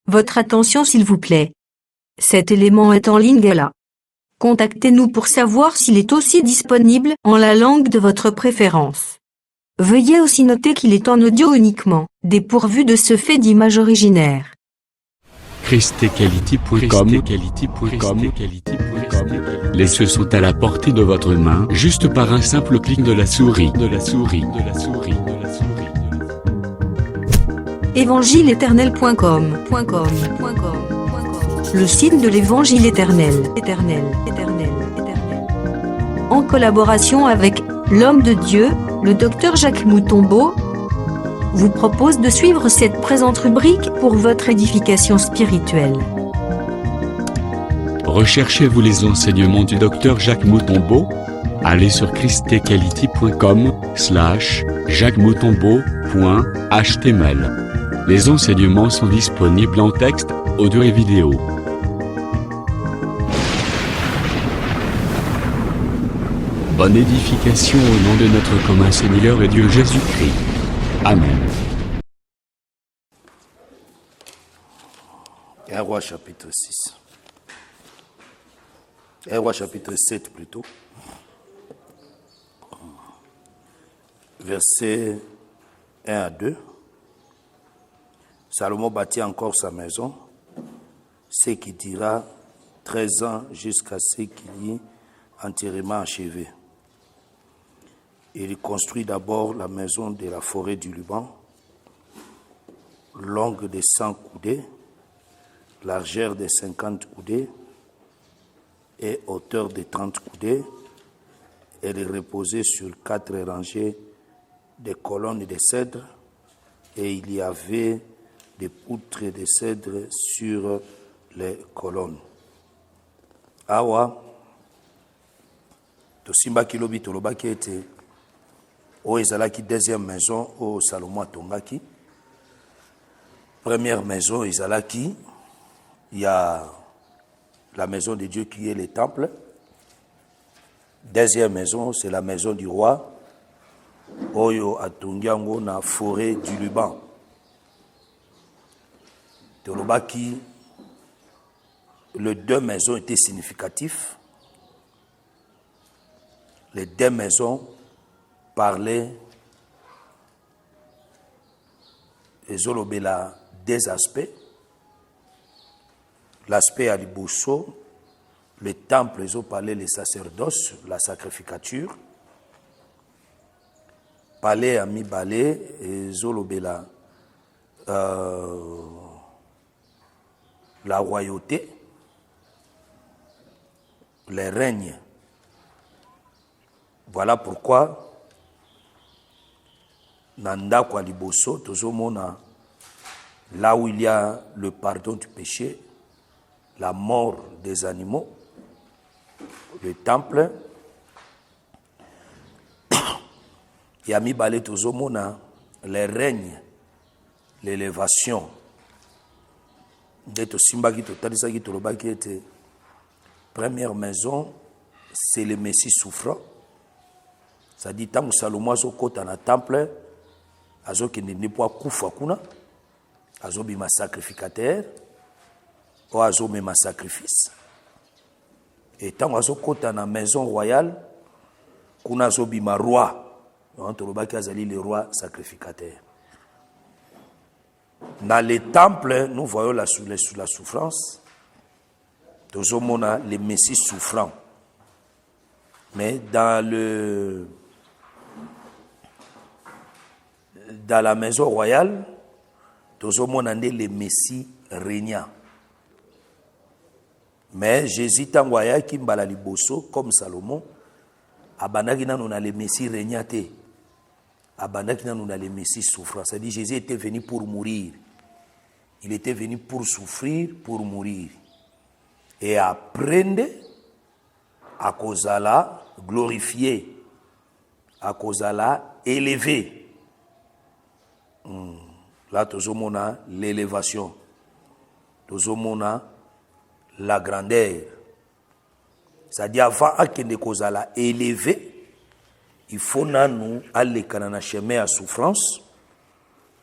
Votre attention s'il vous plaît. Cet élément est en ligne là. Contactez-nous pour savoir s'il est aussi disponible en la langue de votre préférence. Veuillez aussi noter qu'il est en audio uniquement, dépourvu de ce fait d'image originaire. christequality.com. Les cieux sont à la portée de votre main, juste par un simple clic de la souris. Évangile-éternel.com. Le site de l'Évangile éternel. En collaboration avec l'homme de Dieu, le docteur Jacques Moutombo, vous propose de suivre cette présente rubrique pour votre édification spirituelle. Recherchez-vous les enseignements du docteur Jacques Moutombo? Allez sur christequality.com/jacquesmoutombo.html. Les enseignements sont disponibles en texte, audio et vidéo. Bonne édification au nom de notre commun Seigneur et Dieu Jésus-Christ. Amen. 1 Roi chapitre 6. 1 Roi chapitre 7 plutôt. Versets 1 à 2. Salomon bâtit encore sa maison, ce qui dira 13 ans jusqu'à ce qu'il y ait entièrement achevé. Il construit d'abord la maison de la forêt du Liban, longue de 100 coudées, largeur de 50 coudées et hauteur de 30 coudées. Elle est reposée sur 4 rangées de colonnes de cèdre et il y avait des poutres de cèdre sur les colonnes. Awa, tosimbaki lobi tolobaki ete o ezalaki deuxième maison au Salomon atongaki. Première maison ezalaki, il y a la maison de Dieu qui est le temple. Deuxième maison, c'est la maison du roi. Oyo atongiango na forêt du Liban. Tolobaki, les deux maisons étaient significatifs. Les deux maisons parlaient et zolobela des aspects. L'aspect à Liboso, le temple, ils ont parlé les sacerdoces, la sacrificature. Palais à mi-balé et zolobela la royauté, les règnes. Voilà pourquoi Nanda kwa Liboso, tozomona, là où il y a le pardon du péché, la mort des animaux, le temple, Yami Balé tozomona, les règnes, l'élévation. D'être simbaki totalisaki tolobaki était première maison, c'est le Messie souffrant. Ça dit tant que Salomon a kota na temple, azo ki ne pas kufa kuna, azo bima sacrificateur, ou azo mema sacrifice. Et tant que azo kota na maison royale, kuna azo bima roi, tolobaki azali le roi sacrificateur. Dans les temples, nous voyons la souffrance. Tozomona le Messie souffrant. Mais dans la maison royale, tozomona le Messie régnant. Mais Jésus tangwaya ki mbala liboso comme Salomon, abandaki nanu na le Messie régnant te. Abandaki nanu na le Messie souffrant. C'est-à-dire Jésus était venu pour mourir. Il était venu pour souffrir, pour mourir. Et apprendre à kozala glorifié, à kozala élevé. Là, tozomona l'élévation. Tozomona la grandeur. C'est-à-dire avant akende kozala élevé, il faut aller dans le chemin à souffrance,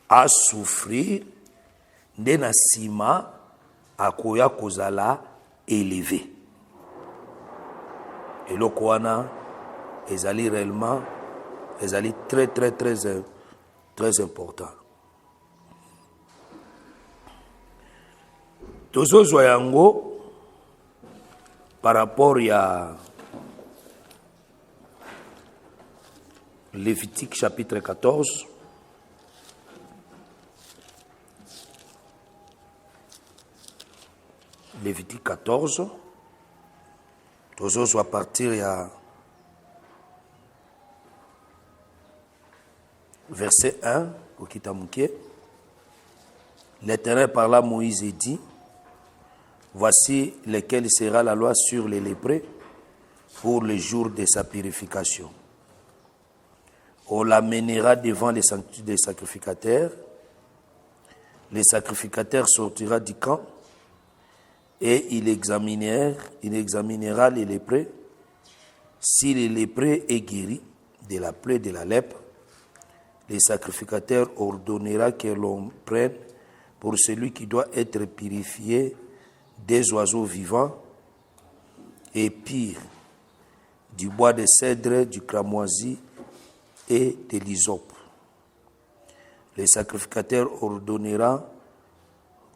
à souffrir nde na nsima akoya kozala élevé. Eloko wana ezali réellement ezali très important. Tozozwa yango par rapport à Lévitique chapitre 14. Lévitique 14. Tozozwa à partir à verset 1 au Kitamuké. L'Éternel parla à Moïse et dit: voici lesquelles sera la loi sur les lépreux pour le jour de sa purification. On l'amènera devant les sacrificateurs. Les sacrificateurs sortira du camp et il examinera les lépreux. Si le lépreux est guéri de la plaie de la lèpre, les sacrificateurs ordonnera que l'on prenne pour celui qui doit être purifié des oiseaux vivants et pire, du bois de cèdre, du cramoisi et de l'hysope. Les sacrificateurs ordonnera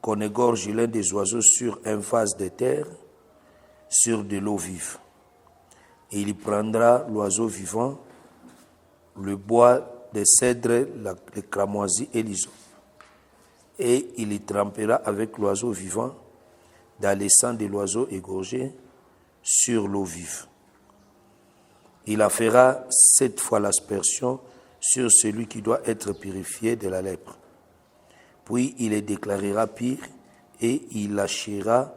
qu'on égorge l'un des oiseaux sur un vase de terre, sur de l'eau vive. Et il prendra l'oiseau vivant, le bois de cèdre, le cramoisi et l'hysope. Et il y trempera avec l'oiseau vivant dans le sang de l'oiseau égorgé sur l'eau vive. Il a fera 7 fois l'aspersion sur celui qui doit être purifié de la lèpre. Puis il les déclarera pire et il lâchera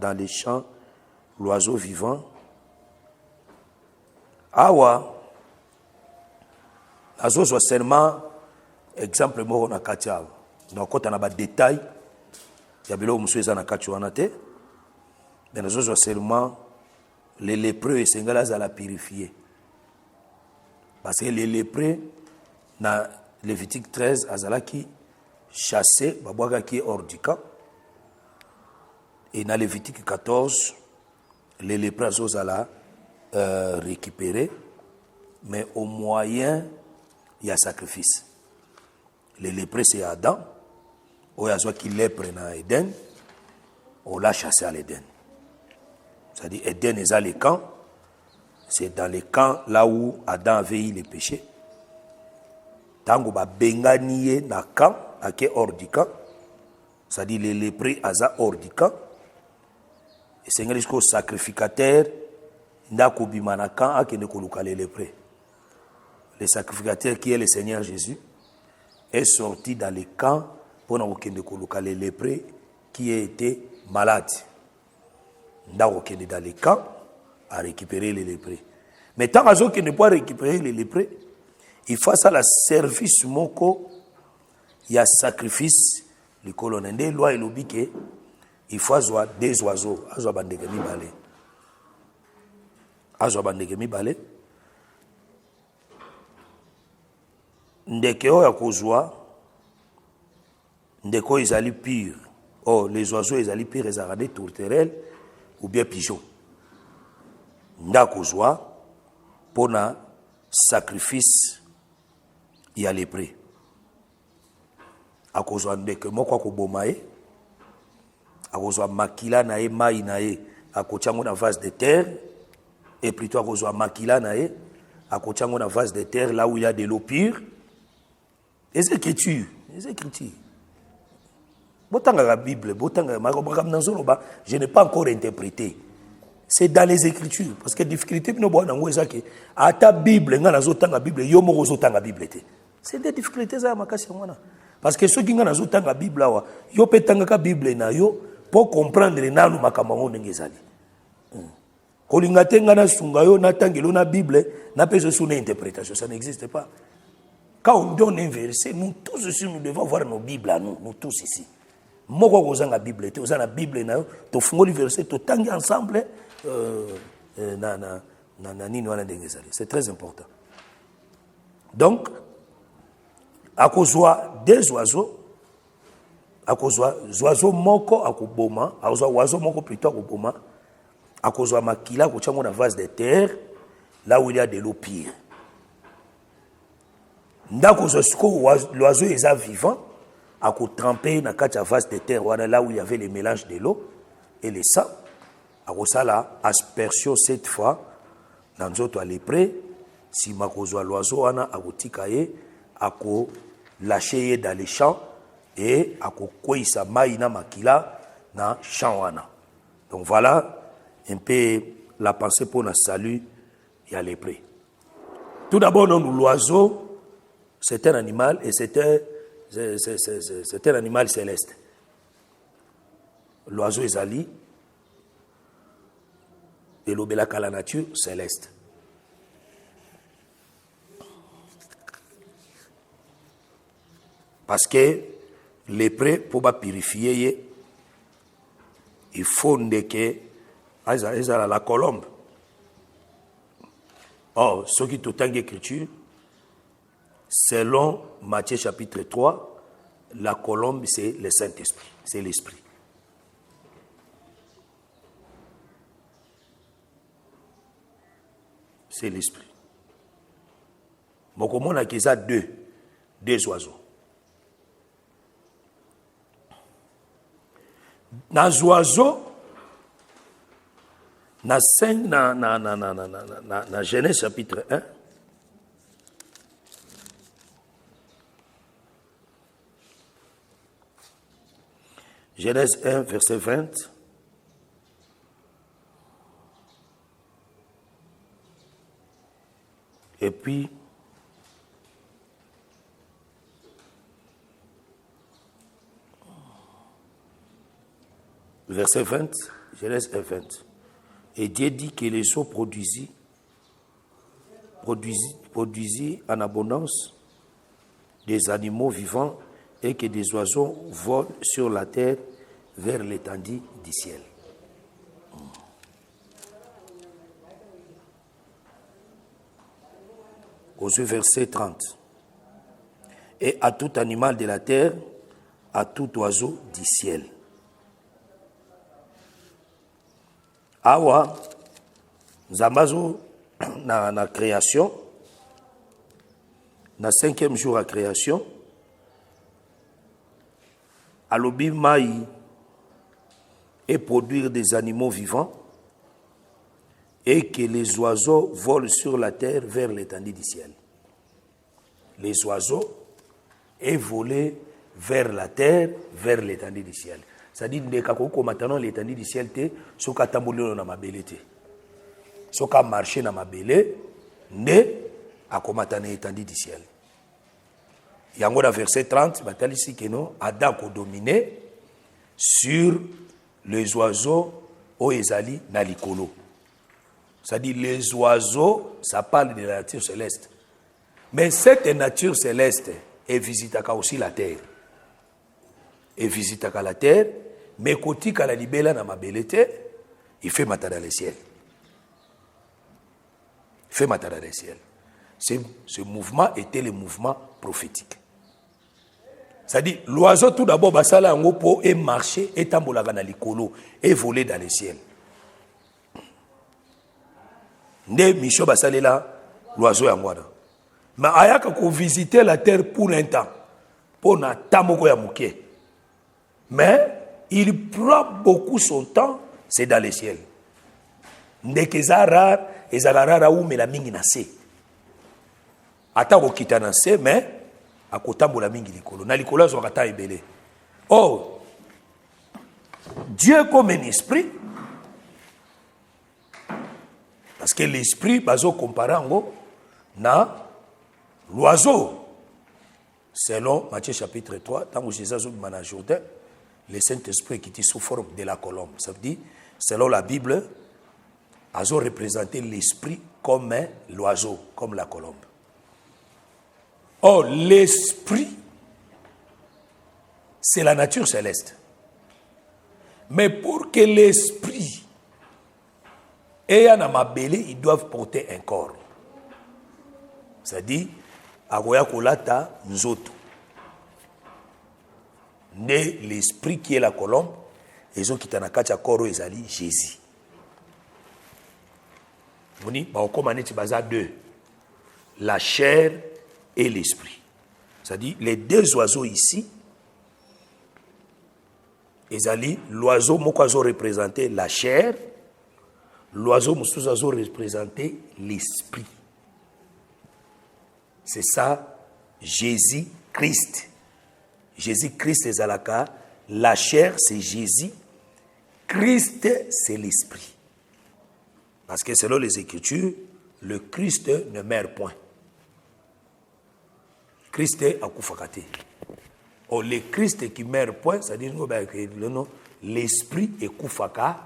dans les champs l'oiseau vivant. Awa, azo soit seulement exemple moko na kati awa. Na kota na ba détail ya bilo musu eza na kati wana te. Mais azo soit seulement les lépreux esengala za la purifier. Parce que les lépreux na Lévitique 13 azalaki chassé babwaga qui est hors du camp. Et dans Lévitique 14 les lépreux azala récupérer, mais au moyen il y a sacrifice. Les lépreux c'est Adam, où il y a qui lèpre dans Éden, on l'a chassé à l'Éden. C'est-à-dire Éden est dans les camps, c'est dans les camps là où Adam avait eu les péchés. Tango ba benganie na camp, ake hors du camp, c'est-à-dire les lépreux aza hors du camp. Et c'est jusqu'au sacrificateur ndako bimana camp akene koluka les lépreux. Le sacrificateur qui est le Seigneur Jésus est sorti dans les camps pour les lépreux qui étaient malades. Ndako kende dans les camps à récupérer les lépreux. Mais tant qu'il ne peut pas récupérer les lépreux, il faut ça la service moko, il y a sacrifice, le colonel de loi et l'obique, il faut avoir des oiseaux, azo bandeke mi balé. Azo bandeke mi balé. Ndeke oya kozwa, ndeko ezali pire. Oh, les oiseaux ezali pire, ezali des tourterelles ou bien pigeons. Nda kozwa pour na sacrifice il y a les prix. A kozwa ndeke moko ko bomae, a kozwa makila na e mai na e, a kochango na vase de terre et plutôt a kozwa makila na e, a kochango na vase de terre là où il y a de l'eau pure. Les Écritures. Botanga la Bible, je n'ai pas encore interprété. C'est dans les Écritures. Parce que la difficulté, à ta Bible, Bible, c'est des difficultés. Parce que ceux qui ont la Bible, ils ont la Bible pour comprendre les nanu makamango n'engezali. Kolingate ngana sungayo na tangelo na Bible, na peso sous interprétation, ça n'existe pas. Quand on donne un verset, nous tous ici, nous devons voir nos Bibles à nous tous ici. Moi, quand vous avez la Bible, vous avez la Bible, tu fais le verset, tu tangues ensemble, c'est très important. Donc, akozwa des oiseaux, akozwa oiseau moko akoboma, akozwa oiseau moko plutôt akoboma, akozwa makila akotyango na vase de terre, là où il y a de l'eau pire. Ndakozwa siko l'oiseau est vivant, akotremper na kati ya vase de terre, là où il y avait le mélange de l'eau et le sang, akosala aspersion cette fois, dans nzoto lépré, si makozwa l'oiseau wana akotika ye, ako lâcher ye dans les champs et ako kwisa mai na makila na champ wana. Donc voilà un peu la pensée pour notre salut et à lépré. Tout d'abord, l'oiseau, c'est un animal et c'est un animal céleste. L'oiseau est ali et l'obélaka la nature céleste. Parce que lépré, pour purifier, il faut que la colombe. Or, ce qui est autant d'écriture, selon Matthieu chapitre 3, la colombe, c'est le Saint-Esprit, c'est l'Esprit. C'est l'Esprit. Donc, on a deux oiseaux. Dans les oiseaux, dans Genèse chapitre 1, Genèse 1, verset 20, et puis verset 20, Genèse 1, 20. Et Dieu dit que les eaux produisit en abondance des animaux vivants et que des oiseaux volent sur la terre vers l'étendue du ciel. Au verset 30. Et à tout animal de la terre, à tout oiseau du ciel. Awa, Zambazo, na création, na 5e jour à création, alobi maï et produire des animaux vivants et que les oiseaux volent sur la terre vers l'étendue du ciel. Les oiseaux et voler vers la terre, vers l'étendue du ciel. C'est-à-dire que maintenant l'étendue du ciel te soka tambolelo na mabele te. Soka marcher na mabele ne akomata na l'étendue du ciel. Yango dans verset 30, batali ici que non Adam ko dominé sur les oiseaux au ezali na likolo. C'est-à-dire les oiseaux, ça parle de la nature céleste. Mais cette nature céleste est visitaka aussi la terre. Et visitaka la terre, mais côté la libella na mabelete, il fait matin dans le ciel. Il fait matin dans le ciel. Ce mouvement était le mouvement prophétique. C'est-à-dire, l'oiseau tout d'abord, basala en po et marcher, et tambolaga na likolo, et voler dans le ciel. Ne Micho basalela, l'oiseau en wada. Mais ayaka ko visiter la terre pour un temps, pour na tamoko ya mouké. Mais il prend beaucoup son temps, c'est dans le ciel. Ndeke za rare, ezala rara ou mais la mingi na se. Ata ko kita na se, mais akotambola mingi likolo. Na likolo zo kata ebele. Oh, Dieu comme un esprit, parce que l'esprit bazo comparango na l'oiseau. Selon Matthieu chapitre 3, tant que Jésus a dit Jourdain, le Saint-Esprit qui est sous forme de la colombe. Ça veut dire, selon la Bible, a représenté l'esprit comme l'oiseau, comme la colombe. Or, l'esprit, c'est la nature céleste. Mais pour que l'esprit ait un amabélé, ils doivent porter un corps. C'est-à-dire, agoya kolata nzoto. l'esprit qui est la colombe, et ont qui na kati ya corps ezali Jésus. Moni ba okomane ti baza deux, la chair et l'esprit. C'est-à-dire les deux oiseaux ici, ezali l'oiseau moko azo représenter la chair, l'oiseau mosusu azo représenter l'esprit. C'est ça Jésus-Christ. Jésus-Christ ezalaka, la chair c'est Jésus, Christ c'est l'esprit. Parce que selon les Écritures, le Christ ne meurt point. Christ est akufakate. Oh, le Christ qui meurt point, c'est-à-dire que l'esprit est kufakate.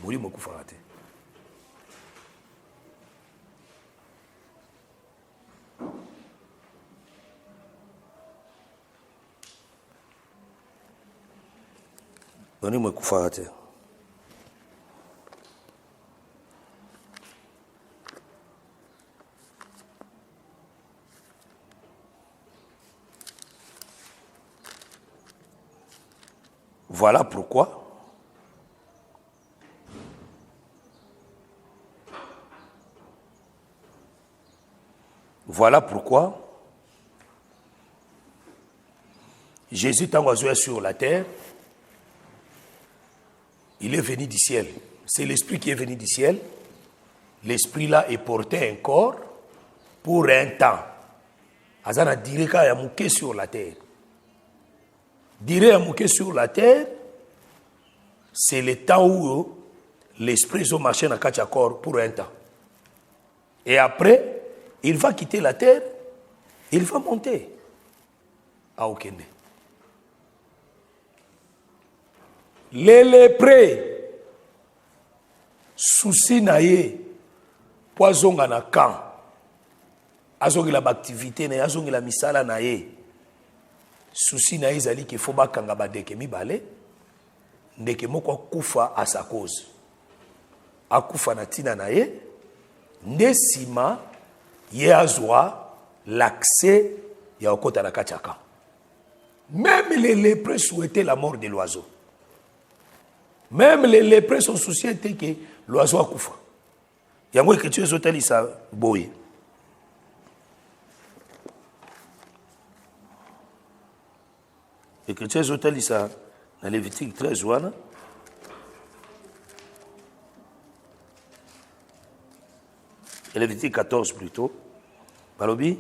Mourir mo kufakate. Donnez-moi kufakate. Voilà pourquoi Jésus, tant qu'il est sur la terre, il est venu du ciel. C'est l'esprit qui est venu du ciel. L'esprit là est porté un corps pour un temps. Azana dirait qu'il y a mouké sur la terre. Dirait à mouké sur la terre, c'est le temps où l'esprit a marché dans le corps pour un temps. Et après, il va quitter la terre, il va monter à Okende. Les lépreux, souci naye, poison na camp, azongi la activité na azongi la misala naye. Souci na ezali qu'il faut bakanga badeke mibale ndeke moko kufa à sa cause akufa na tina na ye nde sima ye azwa l'accès ya okota na kachaka. Même les lépreux souhaitaient la mort de l'oiseau. Même les lépreux sont souciés que l'oiseau akufa. Yango écriture zotali sa boye. L'écriture zotali ça dans Lévitique 13 wana. Et Lévitique 14 plutôt. Balobi.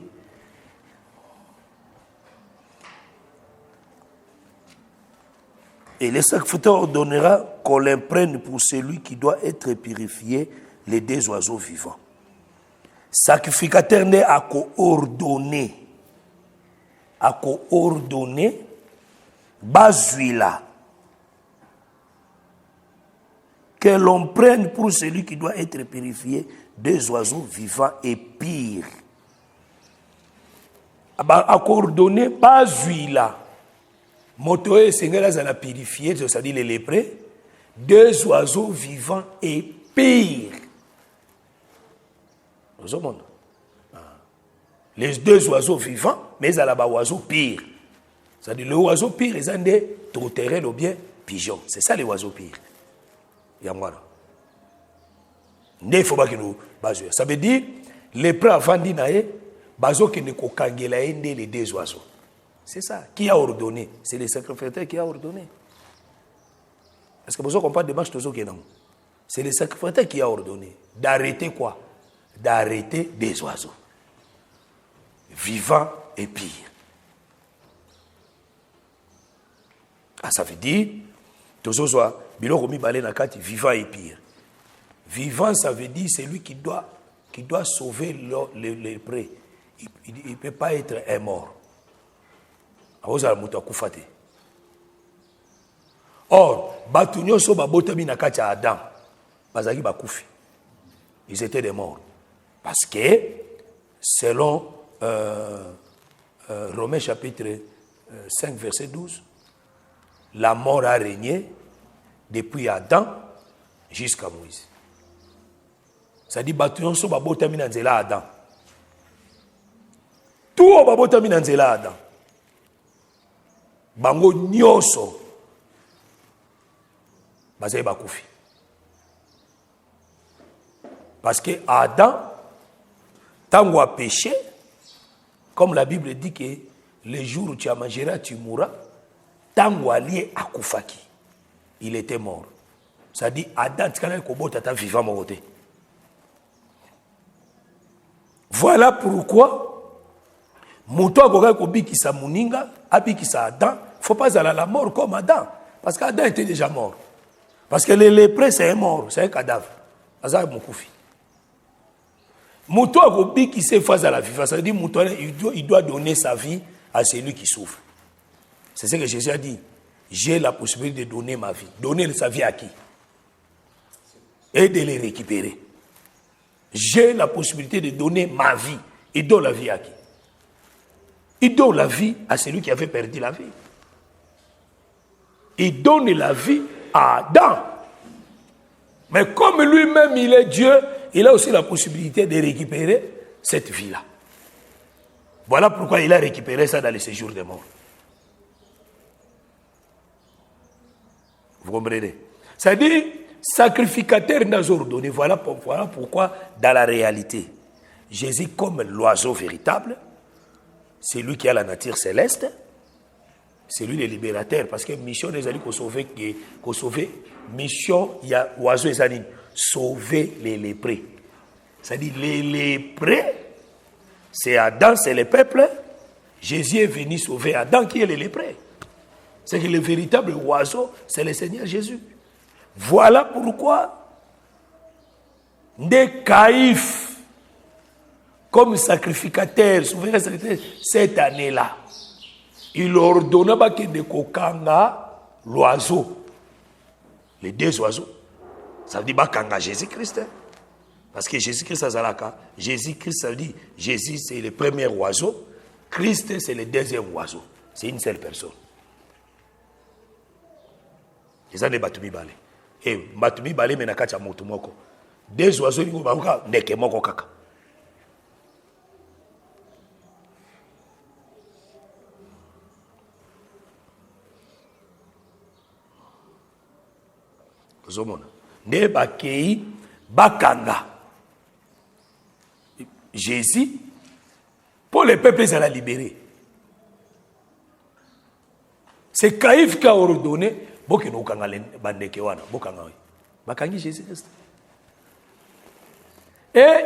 Et le sacrificateur ordonnera qu'on l'imprègne pour celui qui doit être purifié les deux oiseaux vivants. Sacrificateur n'est à coordonner. À coordonner. Bazuila. Que l'on prenne pour celui qui doit être purifié deux oiseaux vivants et pires. À coordonner, bazuila. Motoé Sengela ça l'a purifié, c'est-à-dire les lépreux, deux oiseaux vivants et pires. Les deux oiseaux vivants, mais à la oiseau pire. C'est-à-dire le oiseau pire, ils ont des trotterelles ou bien pigeons. C'est ça les oiseaux pires. Yamwana. Ne faut pas que nous basions. Ça veut dire, les prêts avant d'inae, baso qui ne kokangela les deux oiseaux. C'est ça. Qui a ordonné? C'est le sacrificateur qui a ordonné. Est-ce que vous comprenez démarche de qui non? C'est le sacrificateur qui a ordonné. D'arrêter quoi? D'arrêter des oiseaux. Vivants et pires. Ah, ça veut dire, vivant et pire. Vivant, ça veut dire c'est lui qui doit sauver les prêts. Il ne peut pas être un mort. Or, Adam, ils étaient des morts. Parce que, selon Romains chapitre 5, verset 12, la mort a régné depuis Adam jusqu'à Moïse. Ça dit Batunyonso babotami na nzela Adam. Tout babotami na nzela Adam. bango nyonso bazali bakufi. Parce que Adam, tango a péché, comme la Bible dit que le jour où tu as mangé, tu mourras, tango a lié à Koufaki, il était mort. Ça dit Adam, tu as kobo tata vivant mon côté. Voilà pourquoi Mouto a kobi qui sa muninga, abi qui sa Adam, faut pas aller à la mort comme Adam, parce qu'Adam était déjà mort. Parce que les lépreux c'est un mort, c'est un cadavre. Azar Moukoufi. Mouto a kobi qui s'est face à la vivance, ça veut dire Mouto il doit donner sa vie à celui qui souffre. C'est ce que Jésus a dit. J'ai la possibilité de donner ma vie. Donner sa vie à qui? Et de les récupérer. J'ai la possibilité de donner ma vie. Il donne la vie à qui? Il donne la vie à celui qui avait perdu la vie. Il donne la vie à Adam. Mais comme lui-même il est Dieu, il a aussi la possibilité de récupérer cette vie-là. Voilà pourquoi il a récupéré ça dans le séjour des morts. Vous comprenez? C'est-à-dire, sacrificateur n'a ordonné. Voilà pourquoi, dans la réalité, Jésus, comme l'oiseau véritable, c'est lui qui a la nature céleste, c'est lui le libérateur. Parce que mission des alliés qu'on sauver, mission, il y a oiseau et zanine, sauver les lépreux. C'est-à-dire, les lépreux, c'est Adam, c'est le peuple. Jésus est venu sauver Adam qui est le lépreux. C'est que le véritable oiseau, c'est le Seigneur Jésus. Voilà pourquoi, des Caïphe, comme sacrificateur, souverain sacrificateur, cette année-là, il ordonna que de kokanga l'oiseau, les deux oiseaux. Ça veut dire bakanga Jésus-Christ. Parce que Jésus-Christ a zalaka. Jésus-Christ, ça veut dire Jésus, c'est le premier oiseau. Christ, c'est le deuxième oiseau. C'est une seule personne. Les années batumi balé. Et batumi balé mais nakacha moto moko. Deux oiseaux ni baruka neke moko kaka. Zomona. Ne bakei bakanga. Jésus pour les peuples à la libérer. C'est Caïphe qui a ordonné. Et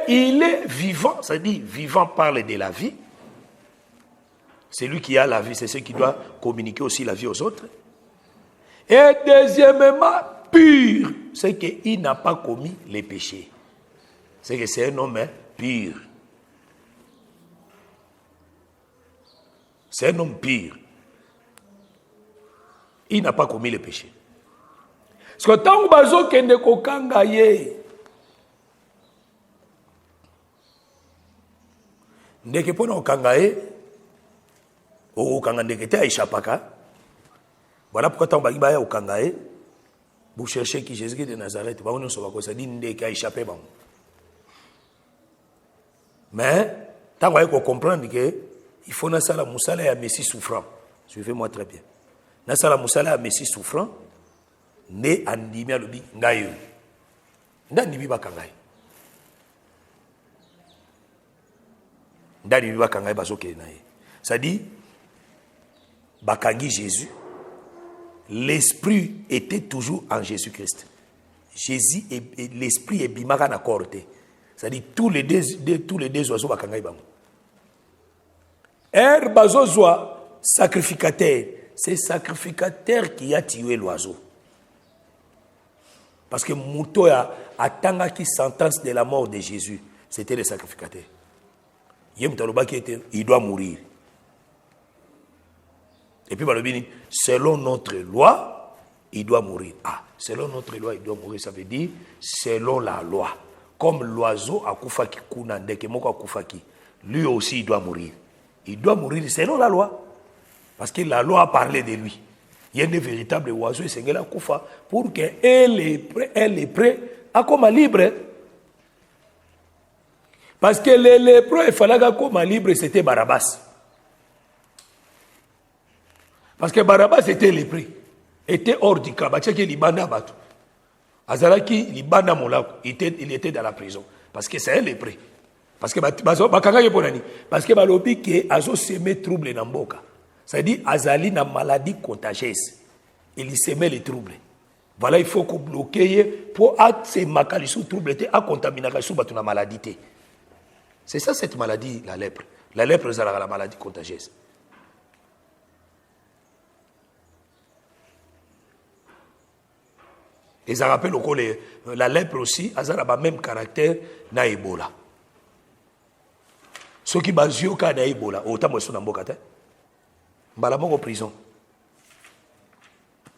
il est vivant, c'est-à-dire vivant parle de la vie. C'est lui qui a la vie, c'est celui qui doit communiquer aussi la vie aux autres. Et deuxièmement, pur, c'est qu'il n'a pas commis les péchés. C'est que c'est un homme pur. C'est un homme pur. Il n'a pas commis le péché. Parce que tant que kende kokanga ye, ndeke pona okanga ye, okanga ndeke te aishapaka. Voilà pourquoi tant que baya okanga ye, vous cherchez qui Jésus de Nazareth, on ne sait pas ça dit ndeke aishapé bango. Mais tant qu'on comprendre que il faut na sala musala ya Messie souffrant. Suivez-moi très bien. Nasala musala Messie souffrant ne andimi alobi ngayo ndandimi bakangai ndandimi bakangai bazokele na ye. Ça dit bakangi Jésus, l'esprit était toujours en Jésus-Christ. Jésus et l'esprit est bimaka na corté. Ça dit tous les deux oiseaux bakangai bango. Bazozwa sacrificateur. C'est sacrificateur qui a tué l'oiseau. Parce que Mouto a tanga qui sentence de la mort de Jésus. C'était le sacrificateur. Il doit mourir. Et puis, selon notre loi, il doit mourir. Ah, selon notre loi, il doit mourir. Ça veut dire, selon la loi. Comme l'oiseau a koufaki kunandeke moko a koufaki. Lui aussi, il doit mourir. Il doit mourir selon la loi. Parce que la loi a parlé de lui. Il y a des véritables oiseaux et c'est la koufa pour qu'elle est prêt à comme libre. Parce que les lépreux, il fallait que comme libre, c'était Barabbas. Parce que Barabbas était lépré. Était hors du camp. Parce que Libana Batou. Azalaki, Libana Molako. Il était dans la prison. Parce que c'est un lépré. Parce que parce que balobi que azo semé trouble dans mboka. C'est-à-dire azali na maladie contagieuse. Il semé les troubles. Voilà, il faut qu'on bloque pour se makali sous trouble à contaminer sous batuna maladie. C'est ça cette maladie, la lèpre. La lèpre c'est la maladie contagieuse. Et ça rappelle encore la lèpre aussi, elle a le même caractère na Ebola. Ceux qui basent au cas d'Ebola, autant moi sont en Bokata, mbala moko prison.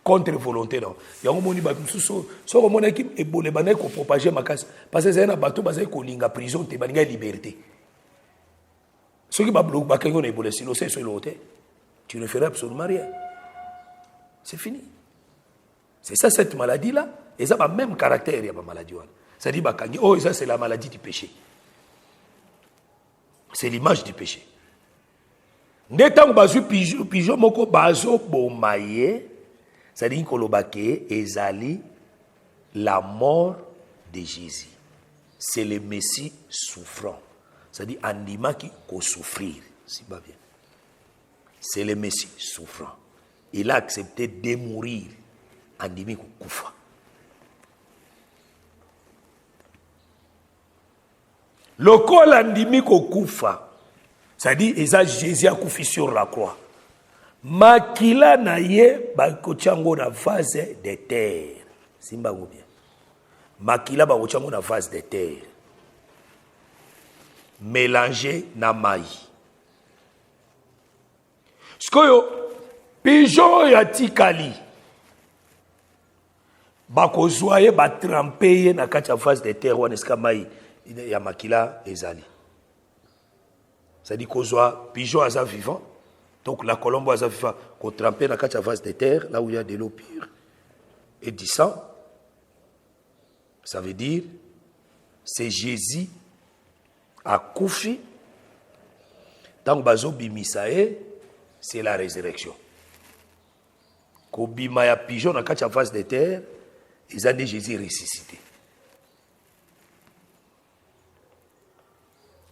Contre volonté non. Il y a un moment où so comme on a qui Ebola bané ko propager ma case parce que c'est un bateau basé ko linga prison te baninga liberté. Ceux qui ba bloquer ba kengo na Ebola sino c'est sur l'hôtel. Tu ne feras absolument rien. C'est fini. C'est ça cette maladie là, et ça a le même caractère il y a ma maladie. Ça dit bakangi oh ça c'est la maladie du péché. C'est l'image du péché. Netango bazu pigeon moko bazo bomaye, ça dit kolobake ezali la mort de Jésus. C'est le Messie souffrant. Ça dit andima qui ko souffrir, si pas bien. C'est le Messie souffrant. Il a accepté de mourir andimi kufa. Lokol andimi kufa. C'est-à-dire, Jésus a koufi sur la croix. Makila na ye bakochango na vase de terre. Simba ou bien. Makila bakochango na vase de terre. Mélangé na mai. Skoyo, pigeon ya tikali. Bakozwa ye batrempe ye na kati ya vase de terre wana esika mai ya makila ezali. C'est-à-dire kozwa pigeon aza vivant, donc la colombe aza vivant, qu'on trempe na kati ya vase de terre là où il y a de l'eau pure et du sang. Ça veut dire c'est Jésus a koufi tant bazo bimisa ye, c'est la résurrection. Ko bima ya pigeon na kati ya vase de terre, ils ont dit Jésus ressuscité.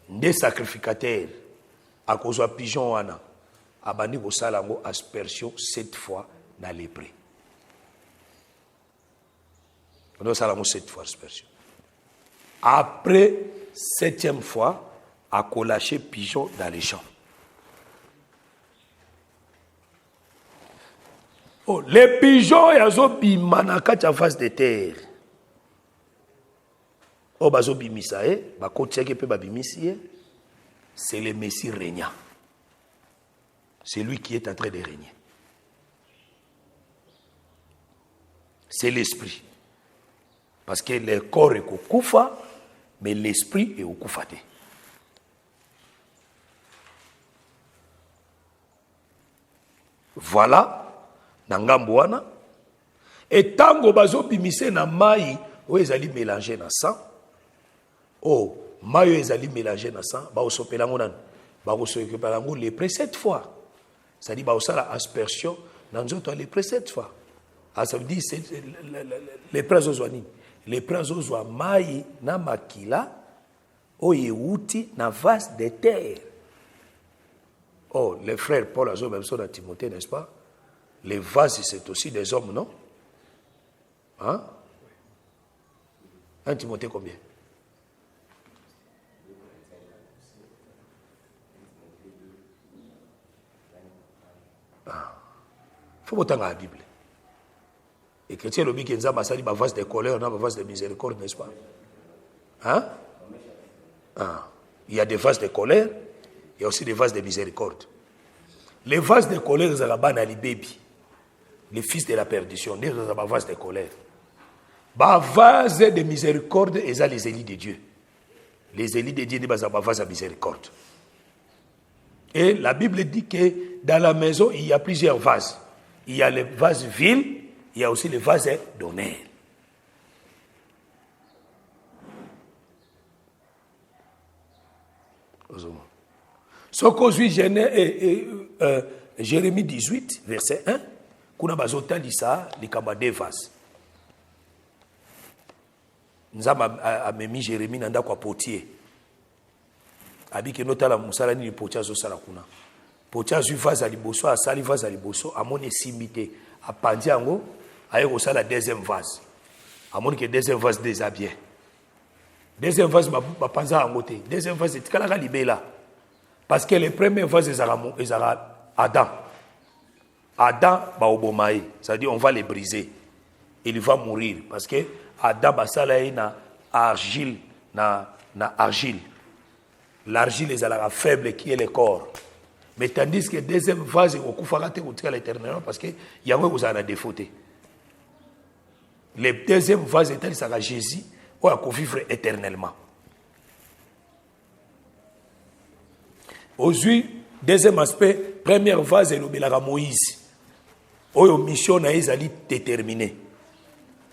Des sacrificateurs à cause de pigeon wana abandi ko salango aspersion 7 fois na lépré. On doit salango 7 fois aspersion. Après 7e fois à lâcher pigeon dans les champs. Oh, les pigeons yazo bimana kati ya vase de terre. Oh bazo bimisa ba kotiaki pe ba bimisi c'est le Messie régnant. C'est lui qui est en train de régner. C'est l'esprit. Parce que le corps est au koufa, mais l'esprit est au koufate. Voilà. Nangambo wana et tango bazo bimise na mai o ezali mélanger na sang oh mai o ezali mélanger na sang ba osopelango nan ba osopelango les précèdes fois ça dit ba osala aspersion dans nzoto les précèdes fois ah ça veut dire c'est les prazozwani les prazozwa mai na makila o yeuti na vase de terre. Oh les frères Paul azo même ça dans Timothée, n'est-ce pas? Les vases, c'est aussi des hommes, non? Hein? 1 Timothée combien? Il faut autant la Bible. Et chrétien le dit qu'il y a un vase de colère, on a un vase de miséricorde, n'est-ce pas? Hein? Ah. Il y a des vases de colère, il y a aussi des vases de miséricorde. Les vases de colère, c'est la banane à baby. Les fils de la perdition, les vases de colère. Les vases de miséricorde, ils ont les élites de Dieu. Les élites de Dieu, ils ont vases de miséricorde. Et la Bible dit que dans la maison, il y a plusieurs vases. Il y a les vases vils, il y a aussi les vases d'honneur. Ce qu'on suit gêné Jérémie 18, verset 1. Kuna bazotandisa likamba de vase. Nzamba amemi Jérémie nanda kwa potier. Abiki notala musala ni potia zo sala kuna. Potia zu vase aliboso asali vase aliboso amone simité. Apandi yango aye ko sala deuxième vase. Amone que deuxième vase déjà bien. Deuxième vase ba panza yango te. Deuxième vase tikala ka libela. Parce que les premiers vases ezara Adam. Adam ba obomae, c'est-à-dire on va les briser. Il va mourir parce que Adam basala na argile na argile. L'argile est la faible qui est le corps. Mais tandis que deuxième vase au kufakate utika l'éternel parce que yango vous en a défauté. Le deuxième vase est ça Jésus ou à vivre éternellement. Aujourd'hui, deuxième aspect, première vase est le Moïse. Oyo mission na ezali déterminée.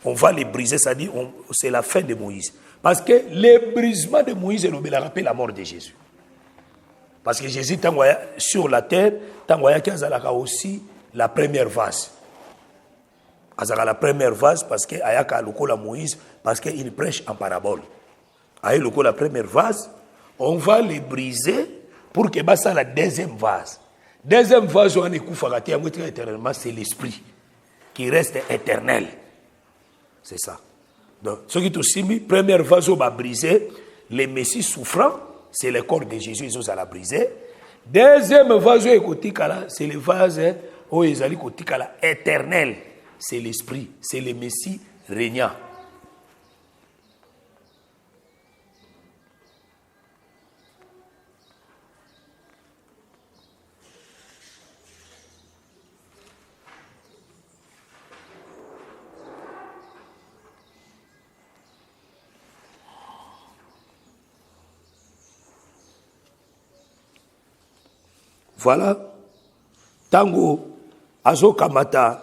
On va les briser, ça dit c'est la fin de Moïse. Parce que le brisement de Moïse est le rappelle la mort de Jésus. Parce que Jésus sur la terre, tangoya qui a aussi la première vase. Azara la première vase parce que ayaka loko la Moïse parce qu'il prêche en parabole. Aye loko la première vase, on va les briser pour que ça la deuxième vase. Deuxième vase on est kufakati éternellement, c'est l'esprit qui reste éternel. C'est ça. Donc ce qui aussi mis première vase on va briser, les messies souffrants, c'est le corps de Jésus ils ont la briser. Deuxième vase c'est le vase où ils allaient kotikala éternel, c'est l'esprit, c'est le messie régnant. Voilà. Tango azo kamata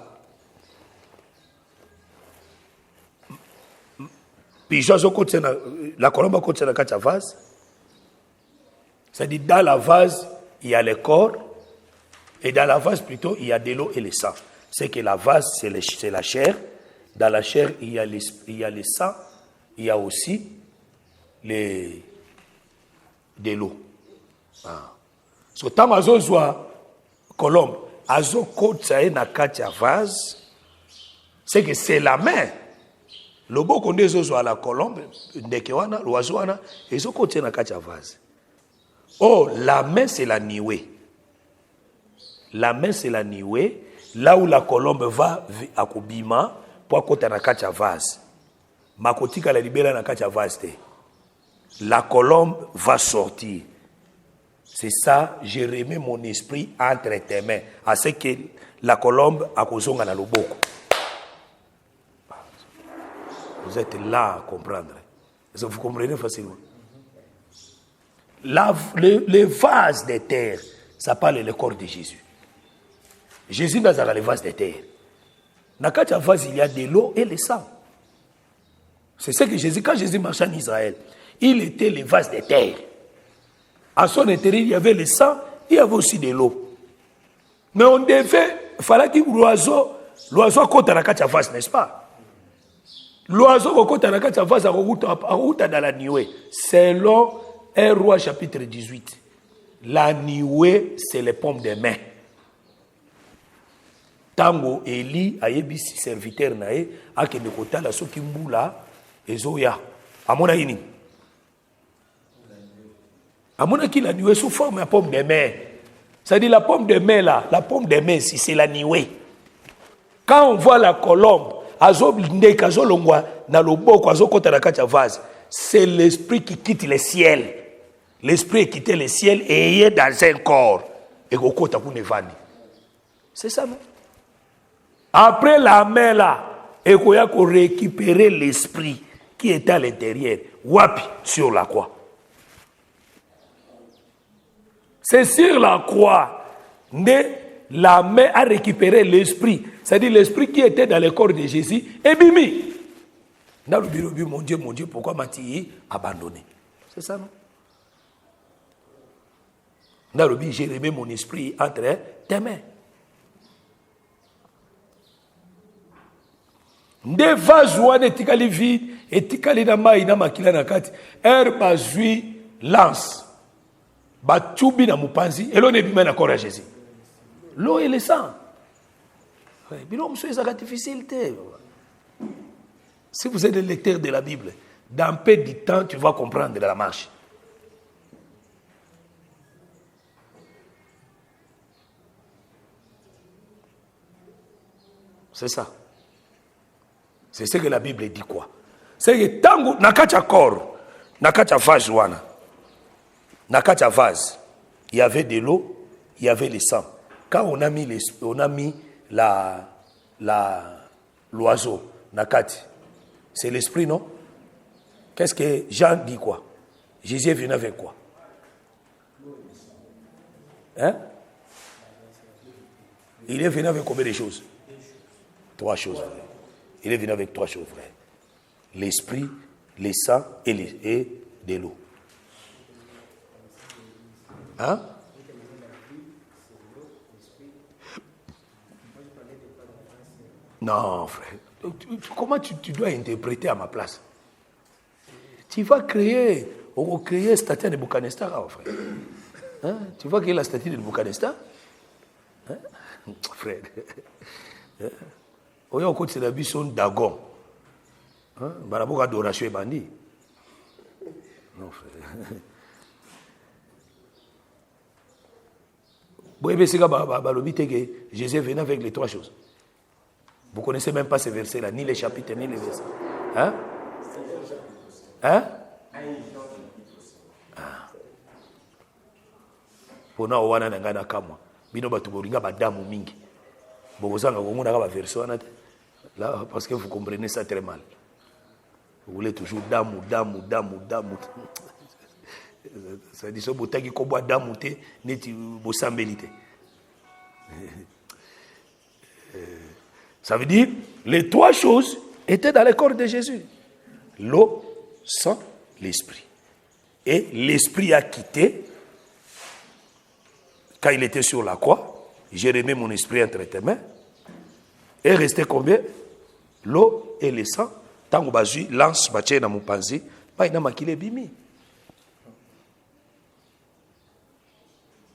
pigeon azo kotsena la colombe kotsena kacha vase. C'est-à-dire dans la vase il y a le corps et dans la vase plutôt il y a de l'eau et le sang. C'est que la vase c'est la chair. Dans la chair il y a le sang, il y a aussi de l'eau. Ah. So tant azo zwa colombe azo kotsa na kacha vase, c'est que c'est la main. Le beau qu'on est zwa la colombe ndeke wana l'oiseau wana ezo kotsa na kacha vase. Oh, la main c'est la niwe. La main c'est la niwe, là où la colombe va à Kobima pour kota na kacha vase. Makotika la libela na kacha vase te. La colombe va sortir. C'est ça, j'ai remis mon esprit entre tes mains. À ce que la colombe a kozonga na loboko. Vous êtes là à comprendre. Est-ce que vous comprenez facilement? Le vase de terre, ça parle le corps de Jésus. Jésus n'a pas le vase de terre. Dans le vase, il y a de l'eau et le sang. C'est ce que Jésus, quand Jésus marchait en Israël, il était le vase de terre. À son intérieur, il y avait le sang, il y avait aussi de l'eau. Mais on devait, il fallait que l'oiseau côte à la kacha vase, n'est-ce pas? L'oiseau côte à la kacha vase, à dans la nuée. Selon 1 Roi chapitre 18. La nuée, c'est les pommes de main. Tango Eli ayebisi serviteur nae akende kotala soki mbula ezoya. Amona yini? Amona ki la nuée sous forme de pomme de main. Ça dit la pomme de main là, la pomme de main si c'est la nuée. Quand on voit la colombe, azo ndeka zo longwa na loboko azo kota na kacha vase, c'est l'esprit qui quitte le ciel. L'esprit est quitté le ciel et est dans un corps et kokota pour nevandi. C'est ça non? Après la main là, et qu'on a récupérer l'esprit qui était à l'intérieur, wapi sur la croix. C'est sur la croix que la main a récupéré l'esprit. C'est-à-dire l'esprit qui était dans le corps de Jésus et bimi. Dans le bureau, mon Dieu, pourquoi m'as-tu abandonné? C'est ça non? Nalobi, j'ai remis mon esprit entre tes mains. Nde vase wana etikali vide, etikali na mai na makila na kati, bazui lance. Batubi na mupanzi, et l'on est bien d'accord à Jésus. L'eau et le sang. Bilom c'est difficile. Si vous êtes le lecteur de la Bible, dans peu de temps, tu vas comprendre la marche. C'est ça. C'est ce que la Bible dit quoi. C'est que tango nakacha corps, nakacha vase wana. Nakacha vase, il y avait de l'eau, il y avait le sang. Quand on a mis l'oiseau, nakati, c'est l'esprit, non? Qu'est-ce que Jean dit quoi? Jésus est venu avec quoi? Hein? Il est venu avec combien de choses? 3 choses, frère. Il est venu avec 3 choses, frère. L'esprit, le sang et de l'eau. Hein? Non, frère. Comment tu dois interpréter à ma place? Tu vas créer la statue de Nebuchadnezzar, frère. Hein? Tu vas créer la statue de Nebuchadnezzar? Hein? Frère. Oya okoti c'est la biso Dagon. Hein? Baraboka adoration et bandit. Non, frère. Jésus venait avec les 3 choses. Vous ne connaissez même pas ces versets-là, ni les chapitres, ni les versets. Hein? Hein? Pour nous, on a un gars kamwa. Bino batu boringa badamu mingi. Bozanga komuna ka ba verset wana là parce que vous comprenez ça très mal. Vous voulez toujours damu. Ça dit ça botaki ko bois damu te neti bosambelité. Ça veut dire les 3 choses étaient dans le corps de Jésus. L'eau, sang, l'esprit. Et l'esprit a quitté quand il était sur la croix. J'ai remis mon esprit entre tes mains. Et restait combien? L'eau et le sang. Tant que bazui lance baché na mupanzi, pas ina makile bimi.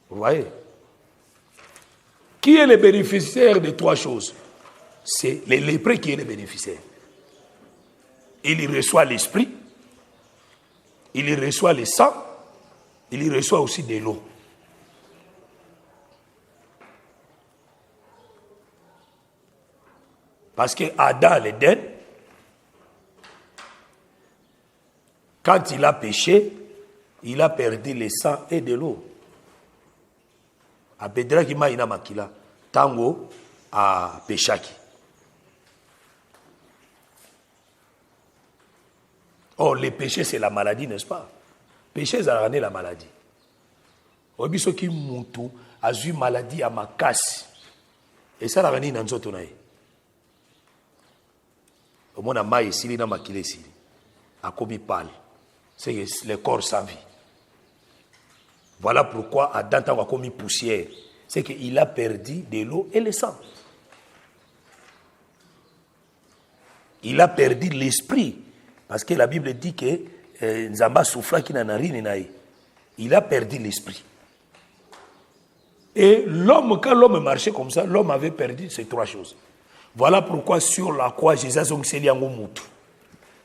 Vous voyez? Qui est le bénéficiaire de 3 choses? C'est le lépreux qui est le bénéficiaire. Il y reçoit l'esprit, il y reçoit le sang, il y reçoit aussi de l'eau. Parce que Adam, l'Éden, quand il a péché, il a perdu le sang et de l'eau. A Bedraki ma ina makila, tango a péchaki. Oh, le péché, c'est la maladie, n'est-ce pas? Péché, ça a ramené la maladie. Obiso ki muntu a eu maladie à ma casse. Et ça a ramené dans notre naïe. Au moins, ma ici, na makile ici. A commis pâle. C'est que le corps sans vie. Voilà pourquoi Adam a commis poussière. C'est qu'il a perdu de l'eau et le sang. Il a perdu l'esprit. Parce que la Bible dit que Nzamba souffla qui n'a rien naï. Il a perdu l'esprit. Et l'homme, quand l'homme marchait comme ça, l'homme avait perdu ces 3 choses. Voilà pourquoi sur la croix, Jésus a dit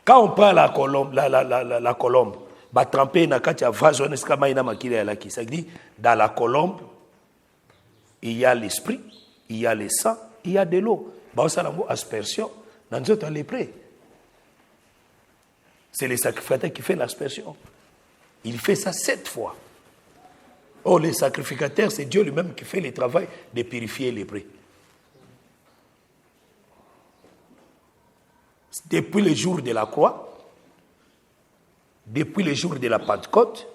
quand on prend la colombe, bah tremper na katia vase on eskama ina makile la qui ça dit dans la colombe il y a l'esprit, il y a le sang, il y a de l'eau. Bah ça la mot aspersion dans notre lépreux. C'est le sacrificateur qui fait l'aspersion. Il fait ça 7 fois. Oh, le sacrificateur, c'est Dieu lui-même qui fait le travail de purifier les lépreux. Depuis le jour de la croix, depuis le jour de la Pentecôte,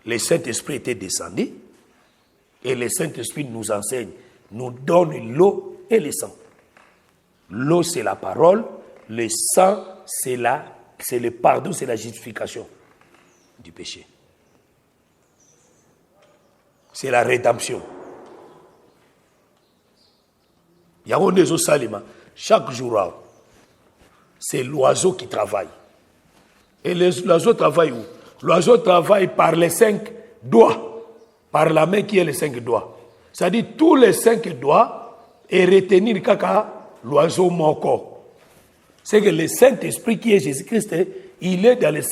le Saint-Esprit était descendu et le Saint-Esprit nous enseigne, nous donne l'eau et le sang. L'eau, c'est la parole, le sang, c'est le pardon, c'est la justification du péché. C'est la rédemption. Il y a des autres salima. Chaque jour, c'est l'oiseau qui travaille. Et l'oiseau travaille où? L'oiseau travaille par les 5 doigts, par la main qui est les 5 doigts. C'est-à-dire tous les 5 doigts et retenir kaka l'oiseau moko. C'est que le Saint-Esprit qui est Jésus-Christ, il est dans les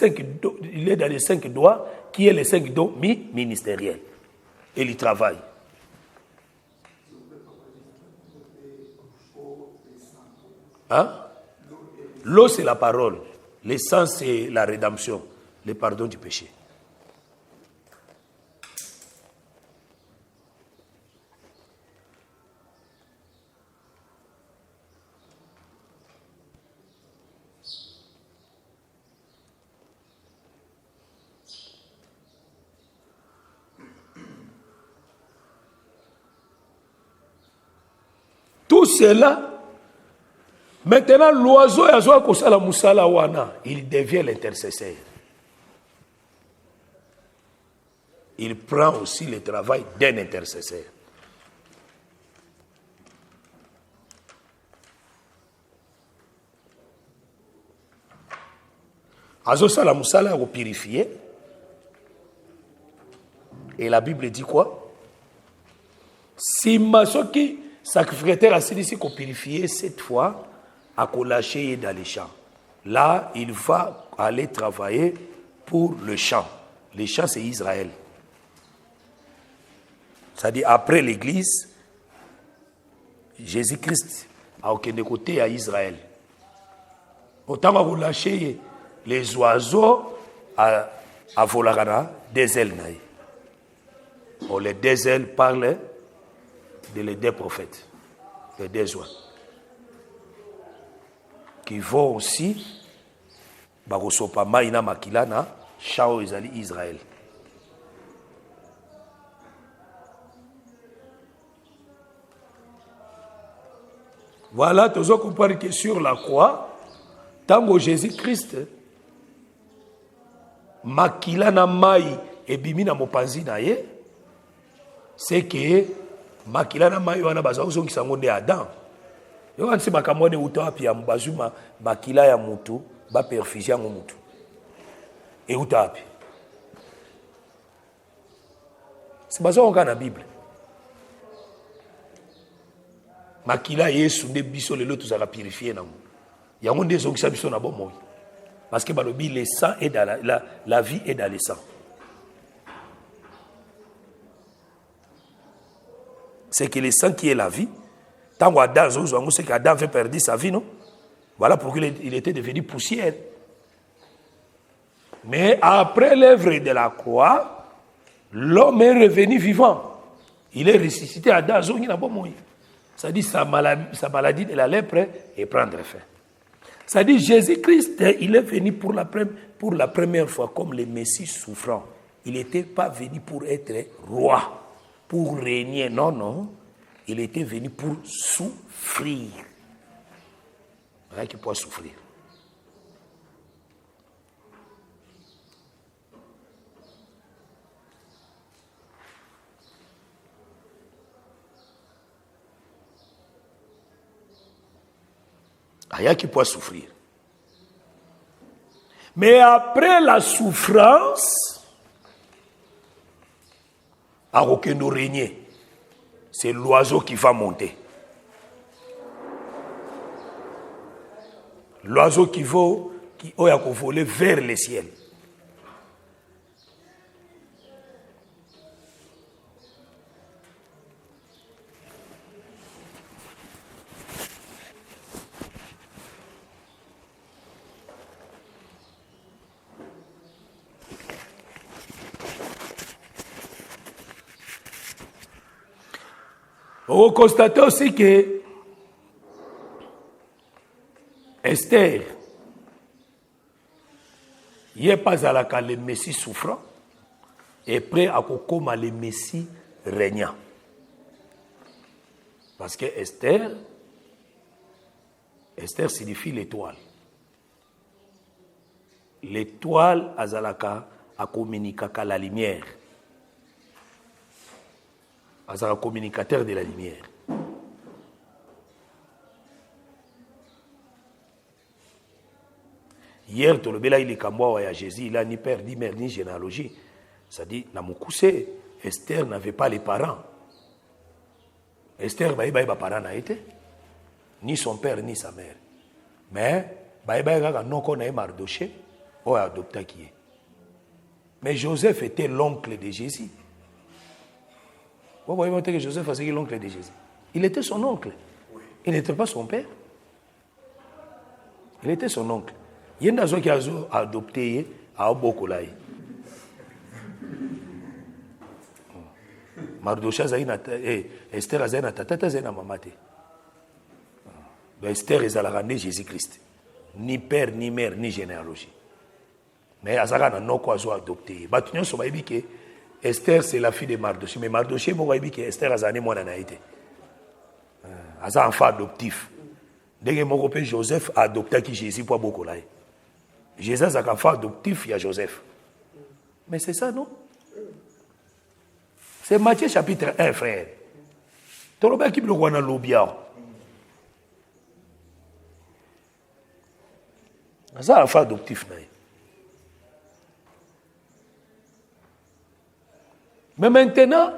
5 doigts qui est les 5 doigts ministériels. Et il travaille. Hein? L'eau, c'est la parole. Le sang, c'est la rédemption, le pardon du péché. Tout cela, maintenant l'oiseau il devient l'intercesseur. Il prend aussi le travail d'un intercesseur. Azosala musala au purifier. Et la Bible dit quoi? Si Masoki sacrificateur a ici qu'on purifier cette fois, à lâcher dans les champs. Là, il va aller travailler pour le champ. Le champ, c'est Israël. C'est-à-dire, après l'Église, Jésus-Christ a aucun côté à Israël. Autant qu'on lâcher les oiseaux à Volagana, des ailes. Les deux ailes parlent les deux prophètes, les deux oies, qui vont aussi, Barosopa Maïna Makilana, Chao Ezali Israël. Voilà, tu as compris que sur la croix, tant que Jésus-Christ, Makilana Maï et Bimina Mopanzi Naye, c'est que makilana mayo wana baza uzongisa ngonde Adam. Yo anse makamone uta pia mbazuma makila ya mutu ba perfisia ngo mutu. E uta api. C'est baza on na Bible. Makila Yesu nde biso lelo tuzala purifier na mo. Yango nde zongisa biso na bomoyi. Parce que balobi le sang est dans la vie est dans le sang. C'est que le sang qui est la vie. Tant qu'Adam, c'est qu'Adam fait perdre sa vie, non? Voilà pourquoi il était devenu poussière. Mais après l'œuvre de la croix, l'homme est revenu vivant. Il est ressuscité à Adam. C'est-à-dire sa maladie de la lèpre est prendre fin. C'est-à-dire Jésus-Christ, il est venu pour la première fois comme le Messie souffrant. Il n'était pas venu pour être roi, pour régner. Non, non. Il était venu pour souffrir. Rien qui peut souffrir. Rien qui peut souffrir. Mais après la souffrance, à aucun nous régner. C'est l'oiseau qui va monter. L'oiseau qui va voler vers le ciel. On constate aussi que Esther, il n'est pas à la le Messie souffrant, est prêt à comme le Messie régnant. Parce que Esther signifie l'étoile. L'étoile azalaka a communiqué la lumière. un communicateur de la lumière. Hier, Tolobela il est Kamboa à Jésus, il a ni père, ni mère, ni généalogie. Ça dit, Namukuse, Esther n'avait pas les parents. Esther, bah, parents n'a été. Ni son père, ni sa mère. Mais, non qu'on a Mardoché, on a adopté qui est. Mais Joseph était l'oncle de Jésus. Vous voyez que Joseph était l'oncle de Jésus. Il était son oncle. Il n'était pas son père. Il était son oncle. Il y a des gens qui ont adopté à Obokolaï. Mardoché Esther a tata zena mamate. Esther est à la randée Jésus-Christ. Ni père, ni mère, ni généalogie. Mais Azara n'a pas adopté. Batunion so baïbi que Esther c'est la fille de Mardoché. Mais Mardoché mo baïbi que Esther a moi na été. Azara enfant adoptif. Dès que mon père Joseph a adopté qui Jésus pour Bokolaï. Jésus a un enfant adoptif, il y a Joseph. Mais c'est ça, non? C'est Matthieu chapitre 1, frère. Tu as qui le roi dans l'obia. C'est un enfant adoptif. Mais maintenant,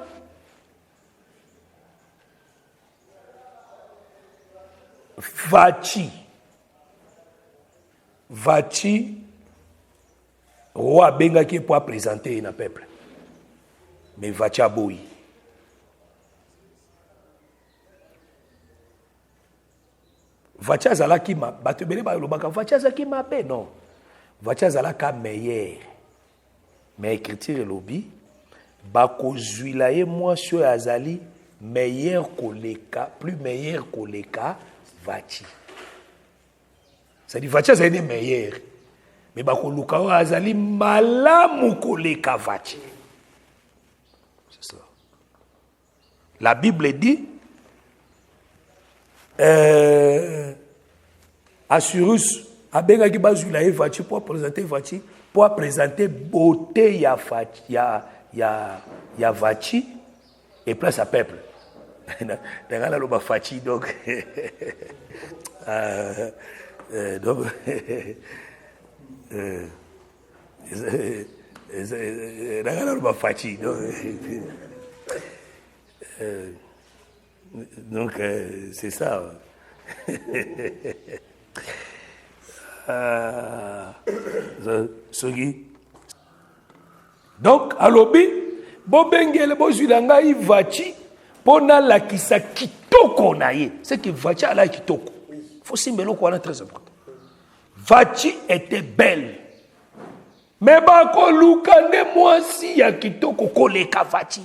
Vachi, roi Benga qui pour présenter un peuple. Mais Vachi a boui. Vachi a zala qui m'a battu Vachi a zala qui m'a paix, non. Vachi a zala qui meilleur. Mais écriture et lobby, bako zuilaye moi sur Azali, meilleur koleka, plus meilleur koleka, Vachi. C'est-à-dire, Vachi a été meilleur. Mais bako lukao Azali, malamu koleka Vachi. C'est ça. La Bible dit, Assurus, abenga ki bazulaye Vachi pour présenter Vachi, pour présenter beauté ya Vachi et place à peuple. Dans la loba Vachi donc donc dans la loba Vachi donc c'est ça. Donc, à l'obi, Bobengele Bozulanga Vachi, Pona la kisa kitoko naye. C'est que Vachi a la kitoko. Faut s'y mêler quoi, très important. Vachi était belle. Mais bako lukande moi si ya kitoko koleka Vachi.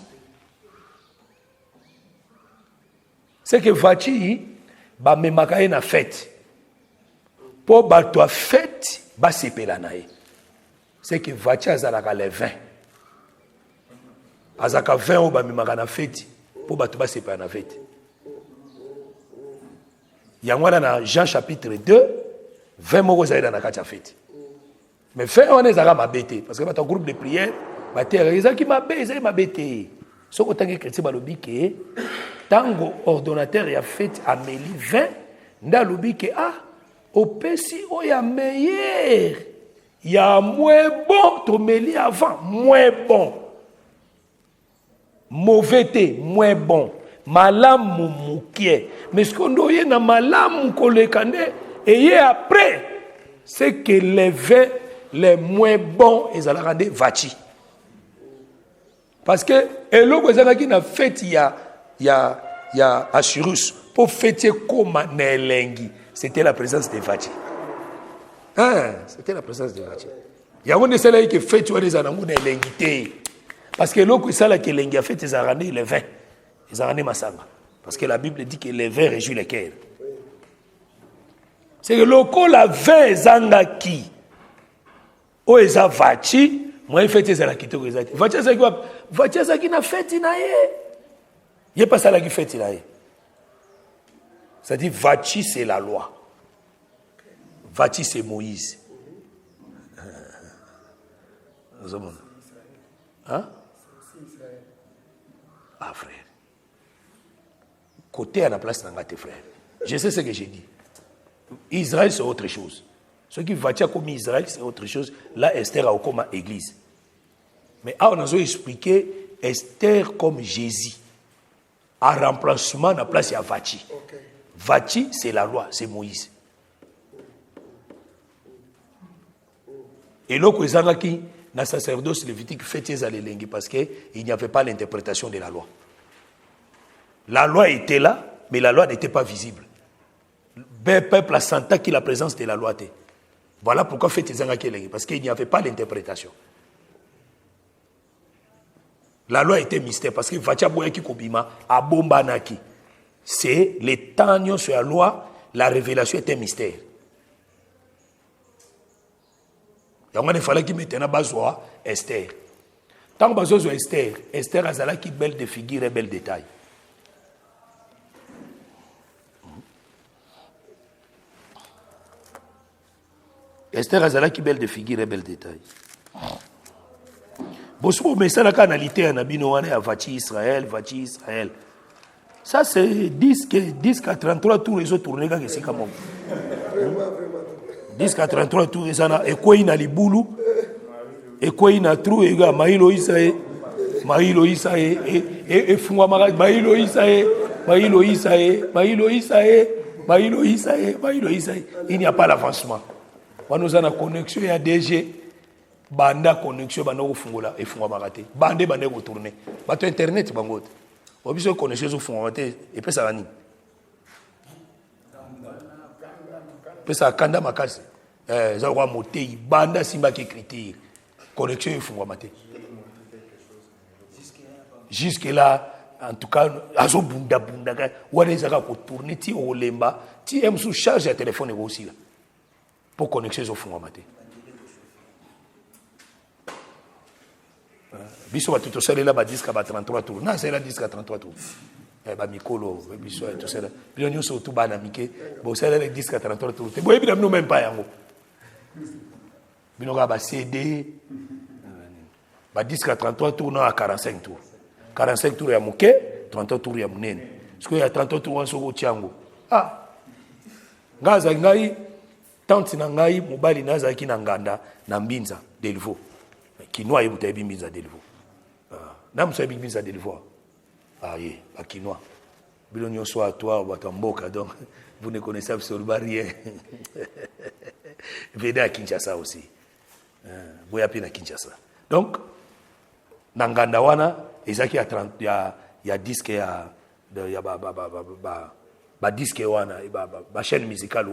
C'est que Vachi, ba memakaye na fête. Pour battre fête, ba sepela naye. C'est que Vachi azalaka les 20. Azaka 20 au ba memaka na fête. Pour battre ba sepela na fête. Yangwana na Jean chapitre 2, 20 moko zaida na kati fête. Mais fait on est zaka mabete parce que ba ton groupe de prière, ba terre ezaki mabe, ezaki mabete. Ce que tangi chrétien balobi ke tango ordonnateur ya fête Amélie 20, nda lobi ke opesi oya meilleur. Il y a moins bon, Tomélie avant, moins bon. Mauvais, moins bon. Malam moukie. Mais ce qu'on doit y na malam kolekane, et après, c'est que les vins, les moins bons, ils allaient rendre Vachi. Parce que, et l'autre, qui n'a fait, il y a Assurus, pour fêter comme Nelengi, c'était la présence de Vachi. C'était la présence de Vachi. Il y a un seul qui fait tu as des anamou de l'engité. Parce que l'autre ça là que l'engi a fait ils ont ramené les vins. Ils ont ramené Massanga. Parce que la Bible dit que les vins réjouissent les cœurs. C'est que l'oko la vin zanga qui o eza Vachi, moi il fait ça la kitoko ezati. Vachi ça quoi? Vachi ça qui na fait inaye. Il y a pas ça là qui fait inaye. Ça dit Vachi c'est la loi. Vachi c'est Moïse. Hein? Ah frère. Côté à la place de tes frères. Je sais ce que j'ai dit. Israël, c'est autre chose. Ce qui va comme Israël, c'est autre chose. Là, Esther a comme église. Mais on a expliqué Esther comme Jésus. En remplacement, à la place, il y a Vachi. Vachi, c'est la loi, c'est Moïse. Et là, dans le sacerdoce lévitique, parce qu'il n'y avait pas l'interprétation de la loi. La loi était là, mais la loi n'était pas visible. Le peuple a senti la présence de la loi. Voilà pourquoi faites parce qu'il n'y avait pas l'interprétation. La loi était mystère, parce que Vachaboyaki Kobima, Abombanaki. C'est les temps sur la loi, la révélation était mystère. Il fallait qu'il mette un basoir Esther. Tant que basoir Esther, Esther a zala qui belle de figure et belle détail. Esther a zala qui belle de figure et belle détail. Bon, mais ça la canalité en abino à Vachi Israël. Ça c'est 10 à 33 tours les autres tournées que c'est comme 10 à 33 tours et ça et quoi ina libulu et quoi ina trou et gars Maïlo Isae et fungwa mara Maïlo Isae il n'y a pas l'avancement. Nous avons une connexion, il y a DG banda connexion banda kufungula efungwa marate bande bande retourner bato internet bangote obiso connexion fungwa marate et puis ça va ni pesa kanda makasi za roi motei banda simba ki critère connexion efungwa marate jusque là en tout cas azo bunda wana ezaka ko tourner ti olemba ti em sous charge ya téléphone aussi là pour connexion efungwa marate. Biso va tout seul là ba disque à 33 tours. Non, c'est la disque à 33 tours. Ba mikolo, biso tout seul. Puis on se tout bana mike. Bon, c'est la disque à 33 tours. Te boyebi nous même pas yango. Bino ga ba CD. Ba disque à 33 tours non à 45 tours. 45 tours ya muke, 33 tours ya munene. Parce que ya 33 tours on so ko tiango. Ah. Ngaza ngai tante na ngai mobali naza ki na nganda na mbinza Delvaux. Kinois et Boutaïbi Mbinza Delvaux. Nam Sabi Mbinza Delvaux. Ah, oui, à Kinois. Bilonio soit à toi, ou à Tamboka, donc vous ne connaissez absolument rien. Venez à Kinshasa aussi. Vous avez à Kinshasa. Donc, Nangandawana, Isaac, il y a disque, il y a disque, il y a chaîne musicale.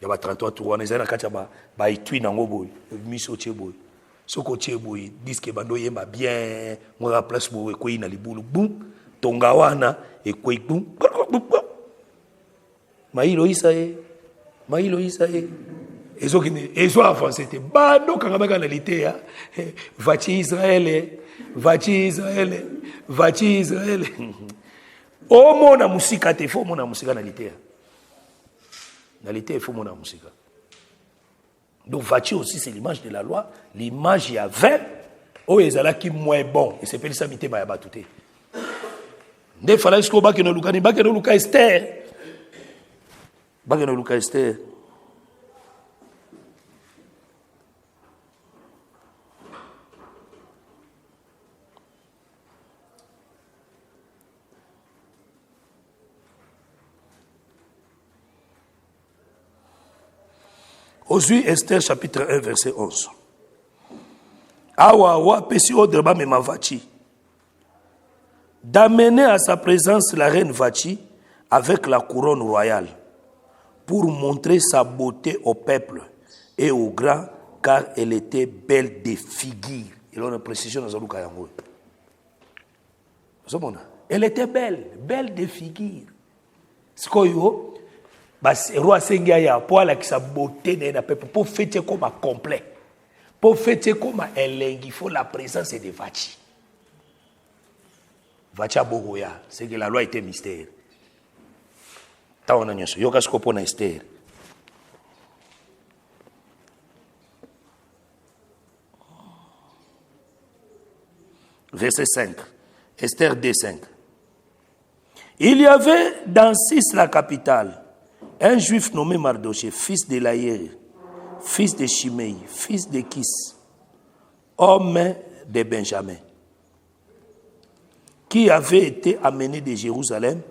Il y a 33 tours, on est à Kachaba, il y a miso cheboy. Soko cheboy, disque bando yemba bien, on a place pour quoi na libulu, boum, tongawana, et quoi boum, Maïlo Isae. Et so avancé, bando kangamaka na lité, Vachi Israël. Oh mon amusika te fo mon amusika na lité. Il faut mon musique. Donc, Vachi aussi, c'est l'image de la loi. L'image, il y a 20. Oh, il y a qui est moins bon. Et c'est pas ça, mais il y a tout. Il fallait que je luka Esther. Esther. Aujourd'hui, Esther chapitre 1, verset 11. Awa, pesi odreba me Vachi. D'amener à sa présence la reine Vachi avec la couronne royale pour montrer sa beauté au peuple et aux grands, car elle était belle de figure. Il y a une précision dans Zalouka Yango. Elle était belle de figure. Ce qu'il y a, roi Sengaya, pour la beauté de la peuple, pour fêter comme un complet. Pour fêter comme un lingue, il faut la présence de Vachi. Vacha Bogoya, c'est que la loi était mystère. Tawana nyoso, yoka skopo na Esther. Verset 5. Esther D5. Il y avait dans Cis, la capitale, un juif nommé Mardoché, fils de Laïr, fils de Shimei, fils de Kis, homme de Benjamin, qui avait été amené de Jérusalem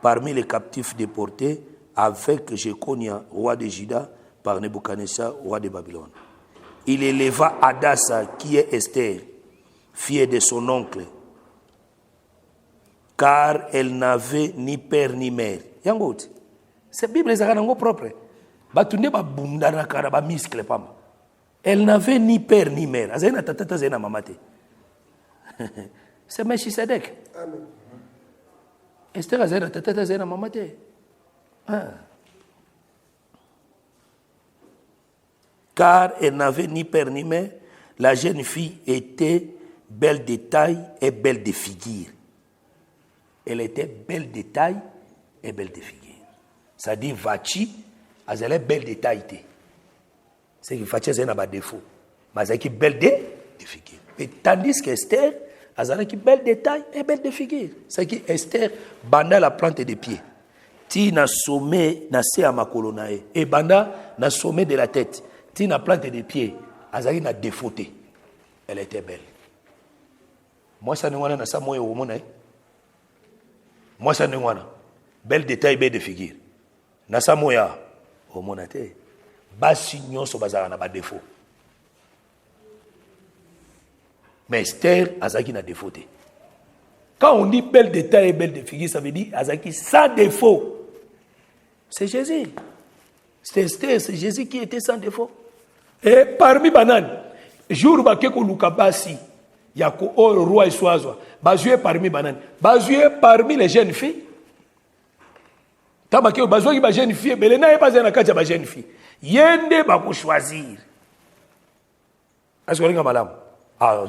parmi les captifs déportés avec Jéconia, roi de Juda, par Nebuchadnezzar, roi de Babylone. Il éleva Hadassa, qui est Esther, fille de son oncle, car elle n'avait ni père ni mère. Yangot, cette Bible est propre. Elle n'avait ni père ni mère. C'est Melchisedec. Esther azena tata zena mamate. Car elle n'avait ni père ni mère, la jeune fille était belle de taille et belle de figure. Elle était belle de taille et belle de figure. Ça dit Vachi, elle est belle de taille. C'est que Vachi a un défaut. Mais elle est belle de figure. Et tandis qu'Esther, elle est belle de taille et belle de figure. C'est que Esther, banda la plante des pieds. Ti na sommet, na se à ma colonae. Et banda na sommet de la tête. Ti na plante des pieds. Elle a défauté. Elle était belle. Moi, ça ne na sa moye au monde. Moi, ça ne belle de taille, belle de figure. Nasa moya au monate. Basi nyonso bazara na ba défaut. Mais Esther azaki na défaut. Quand on dit belle de taille et belle de figure, ça veut dire azaki sans défaut. C'est Jésus. C'est Esther, c'est Jésus qui était sans défaut. Et parmi bananes, jour bakeko lukabasi, yako o roi et soazwa, bazoué parmi bananes, bazoué parmi les jeunes filles. Tabakeo bazoué qui ba jeune fille, belena e pas na katia ba jeune fille. Yende ba ko choisir. Est-ce que vous madame? Ah,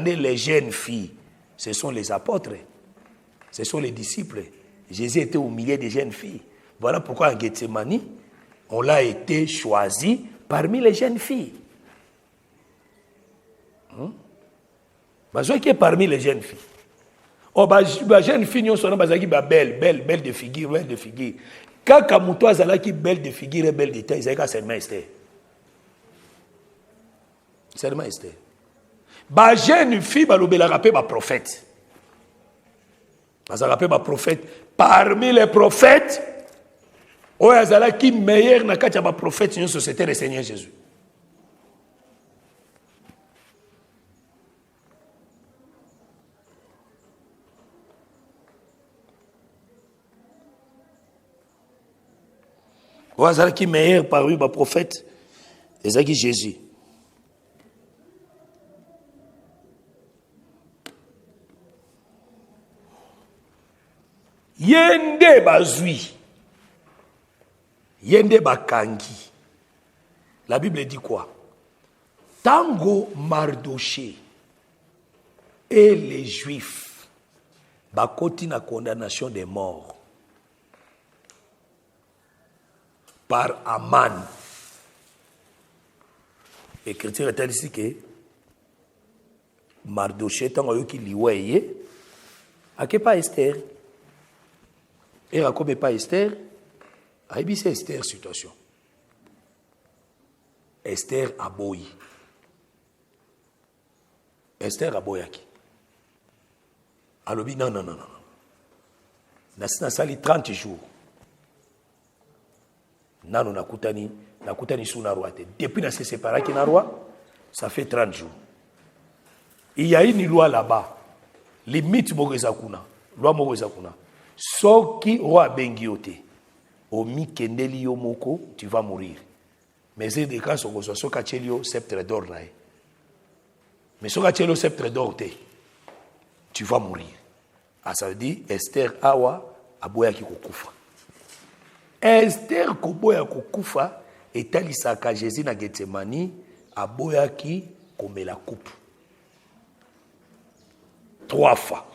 les jeunes filles, ce sont les apôtres, ce sont les disciples. Jésus était au milieu des jeunes filles. Voilà pourquoi en Gethsemane, on l'a été choisi parmi les jeunes filles. Qui est parmi les jeunes filles. Oh, les jeunes filles sont belle de figure, belle de figure. Quand Kamuto a qui belle de figure et belle de taille, c'est seulement Esther. Seulement Esther. Les jeunes filles, ils rappellent les prophètes. Ils rappellent les prophètes. Parmi les prophètes, il y a qui meilleur dans les prophètes, c'était le Seigneur Jésus. Il y a qui meilleur parmi les prophètes, c'est Jésus. Yende bazui. Yende bakangi. La Bible dit quoi? Tango Mardoché et les Juifs bakoti na condamnation des morts par Aman. L'écriture est ici que Mardoché tango yoki liweye ake pas Esther. Et à comme pas Esther, c'est Esther situation. Esther aboyi. Esther aboyaki. Alobi non. Nasina sali 30 jours. Nano nakutani suna roi. Depuis na se séparé qui na roi, ça fait 30 jours. Il y a une loi là-bas. Limite mogezakuna. Loi mogezakuna. Soki roi bengiote. Omi kendeli yo moko, tu vas mourir. Mais c'est des cas où soka chelio sceptre d'or là. Mais soka chelio sceptre d'or te, tu vas mourir. Ah, ça veut dire Esther awa aboya ki kokufa. Esther koboya kokufa etalisaka Jésus na Gethsemane aboya ki komela coupe. 3 fois.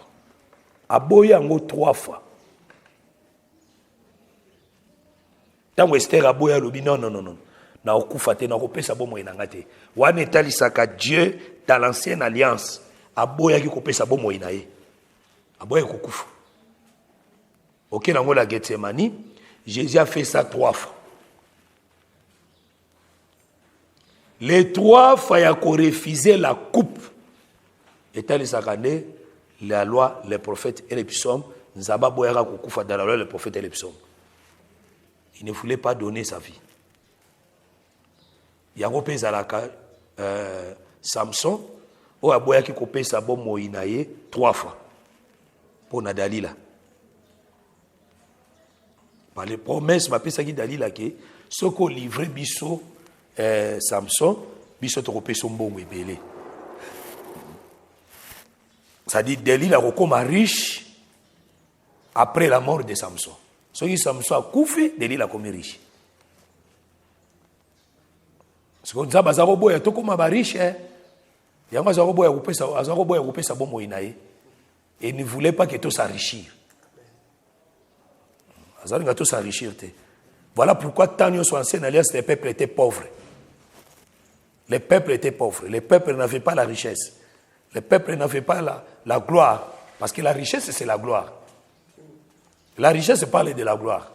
Aboya ngo 3 fois. Tango Esther aboya lobi non. Na okufa te na kopesa bomo inanga te. Wana etalisaka Dieu dans l'ancienne alliance aboya ki kopesa bomo inaye. Aboya kokufa. Ok, dans la Gethsemane, Jésus a fait ça 3 fois. Les 3 fois, il a refusé la coupe. Étant les sakane, la loi, les prophètes et les psaumes, Nzaba Boyara Koukoufa dans la loi, les prophètes et les psaumes. Il ne voulait pas donner sa vie. Il y a un Zalaka, Samson, ou Aboya qui coupé sa bombe Moïnaye 3 fois. Pour Nadalila. Par les promesses, ma pesa qui Dalila qui, ce qu'on livrait Bisso, Samson, Bisso te coupé son bonébélé. Ça dit, Dalila recommence riche après la mort de Samson. Ce qui Samson a coupé, Dalila comme riche. Ce qu'on dit, Bazarobo est tout comme riche, hein. Il y a un Bazarobo a coupé sa bombe Moïnaye. Et il ne voulait pas que tout s'enrichisse. Voilà pourquoi tant que ancienne alliance, les peuples étaient pauvres. Les peuples étaient pauvres. Les peuples n'avaient pas la richesse. Les peuples n'avaient pas la gloire. Parce que la richesse, c'est la gloire. La richesse parle de la gloire.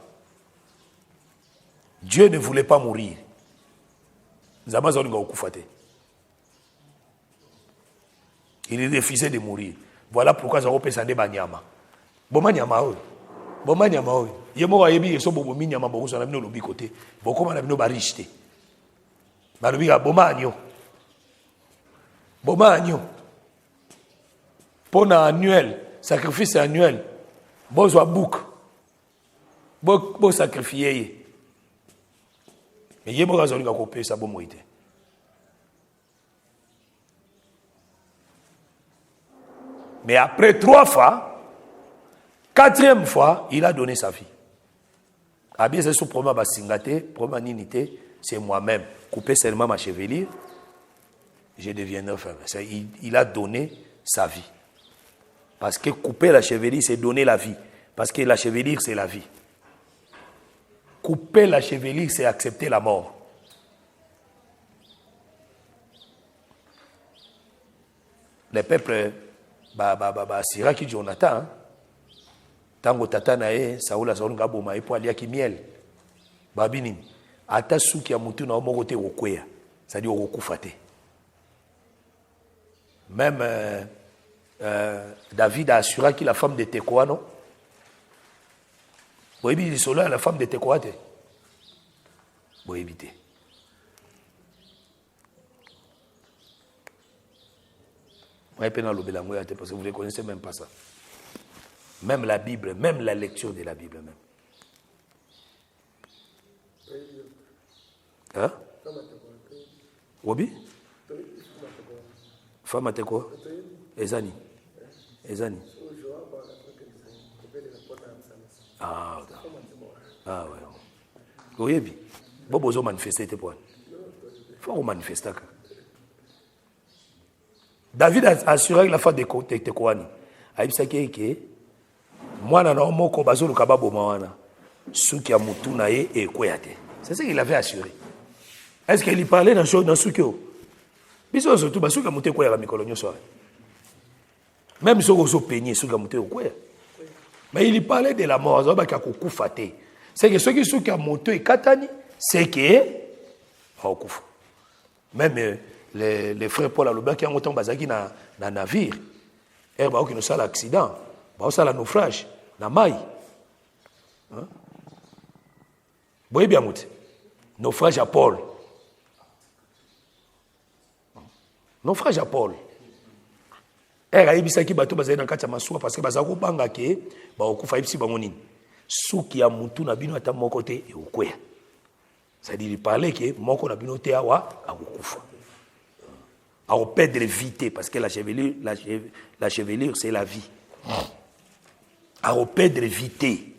Dieu ne voulait pas mourir. Il refusait de mourir. Voilà pourquoi ça repose en Banyama. Boma nyama oi. Boma nyama oi. Yemo wa yebi so bobo minyama boko so na bino lobi côté. Boko ma na bino barichte. Ba lobi ga boma anyo. Boma anyo. Pona annuel, sacrifice annuel. Bozo bouk. Bo sacrifier. Mais yemo ga zo nga ko pesa bomo ite. Mais après 3 fois, 4e fois, il a donné sa vie. Abia c'est son premier basingate, premier ninité, c'est moi-même. Couper seulement ma chevelure, je deviendrai femme. Il a donné sa vie. Parce que couper la chevelure, c'est donner la vie. Parce que la chevelure, c'est la vie. Couper la chevelure, c'est accepter la mort. Les peuples... Siraki Jonathan, tango tata na ye, Saoula Zonga boma e po aliaki miel. Babini, ata suki ya mutu na omoko te okwea, c'est-à-dire okufa te. Même David a assuré qu'il la femme de Tekoa, non? Boyebi di solo la femme de Tekoa te. Boyebi te. Parce que vous ne connaissez même pas ça. Même la Bible, même la lecture de la Bible même. Hein? Obi? Femme à quoi? Ezani. Ezani. Ah, ah ouais. Oyebi. Bobo zo manifester te point. Faut manifester. David a assuré la fin de Tekoani. Aïbsaki ke moi na moko bazolo kababo mawana. Suki ya mutu na ye e kweyate. C'est ce qu'il avait assuré. Est-ce qu'il parlait dans chose dans sukio? Biso surtout basuki ya mutu kweyaka mikolo nyoso. Même si on se peignait suki ya mutu kweya. Mais il parlait de la mort, ça ka kokufa te. C'est que ceux qui suki ya mutu e katani, c'est que okufa. Même les frères Paul Aloba qui ont autant bazaki na navire, et qui nous a l'accident, ça la naufrage, na maille. Voyez bien, naufrage à Paul. Naufrage à Paul. Et il y a qui bateau bazaki na kati masua parce que bazako banga ke ba okufa ipsi bangonini. Suki ya mutu na bino ata moko te e okweya. C'est-à-dire il parlait que moko na bino te awa akufa. À perdre vite, parce que la chevelure, c'est la vie. À perdre vite.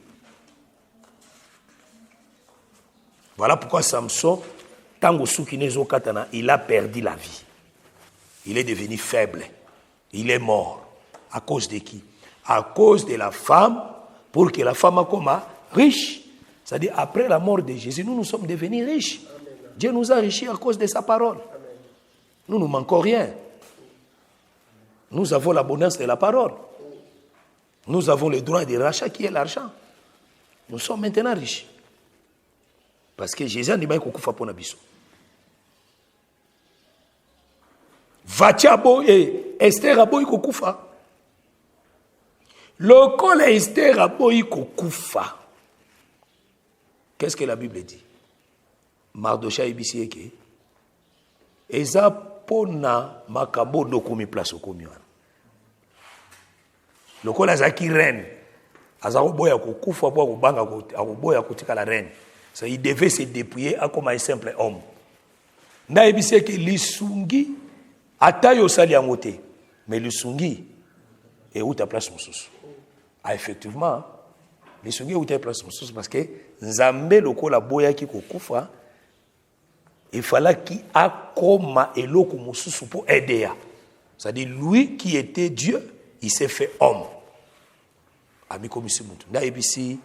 Voilà pourquoi Samson, tango soukinezo katana, il a perdu la vie. Il est devenu faible. Il est mort. À cause de qui? À cause de la femme, pour que la femme soit riche. C'est-à-dire, après la mort de Jésus, nous sommes devenus riches. Amen. Dieu nous a enrichis à cause de sa parole. Nous ne manquons rien. Nous avons l'abondance de la parole. Nous avons le droit de rachat qui est l'argent. Nous sommes maintenant riches. Parce que Jésus a dit qu'il faut pour Nabiso. Vatiabo et Esther aboyi kokufa. Lokola Esther aboyi kokufa. Qu'est-ce que la Bible dit? Mardochai ebisi eke. Eza pona makabo nokomi place okomi wana. Lokola zaki reine. Azako boya kokufa po akobanga akoboya kotika la reine. Ça il devait se dépouiller comme un simple homme. Na ebisi eke lisungi ata yo sali yango te. Mais lisungi et où ta place mosusu. Ah effectivement, lisungi où ta place mosusu parce que Nzambe lokola boya ki kokufa il fallait qu'il akoma eloko mosusu pour aider. C'est-à-dire lui qui était Dieu, il s'est fait homme. Ami comme ici mutu. Na ebisi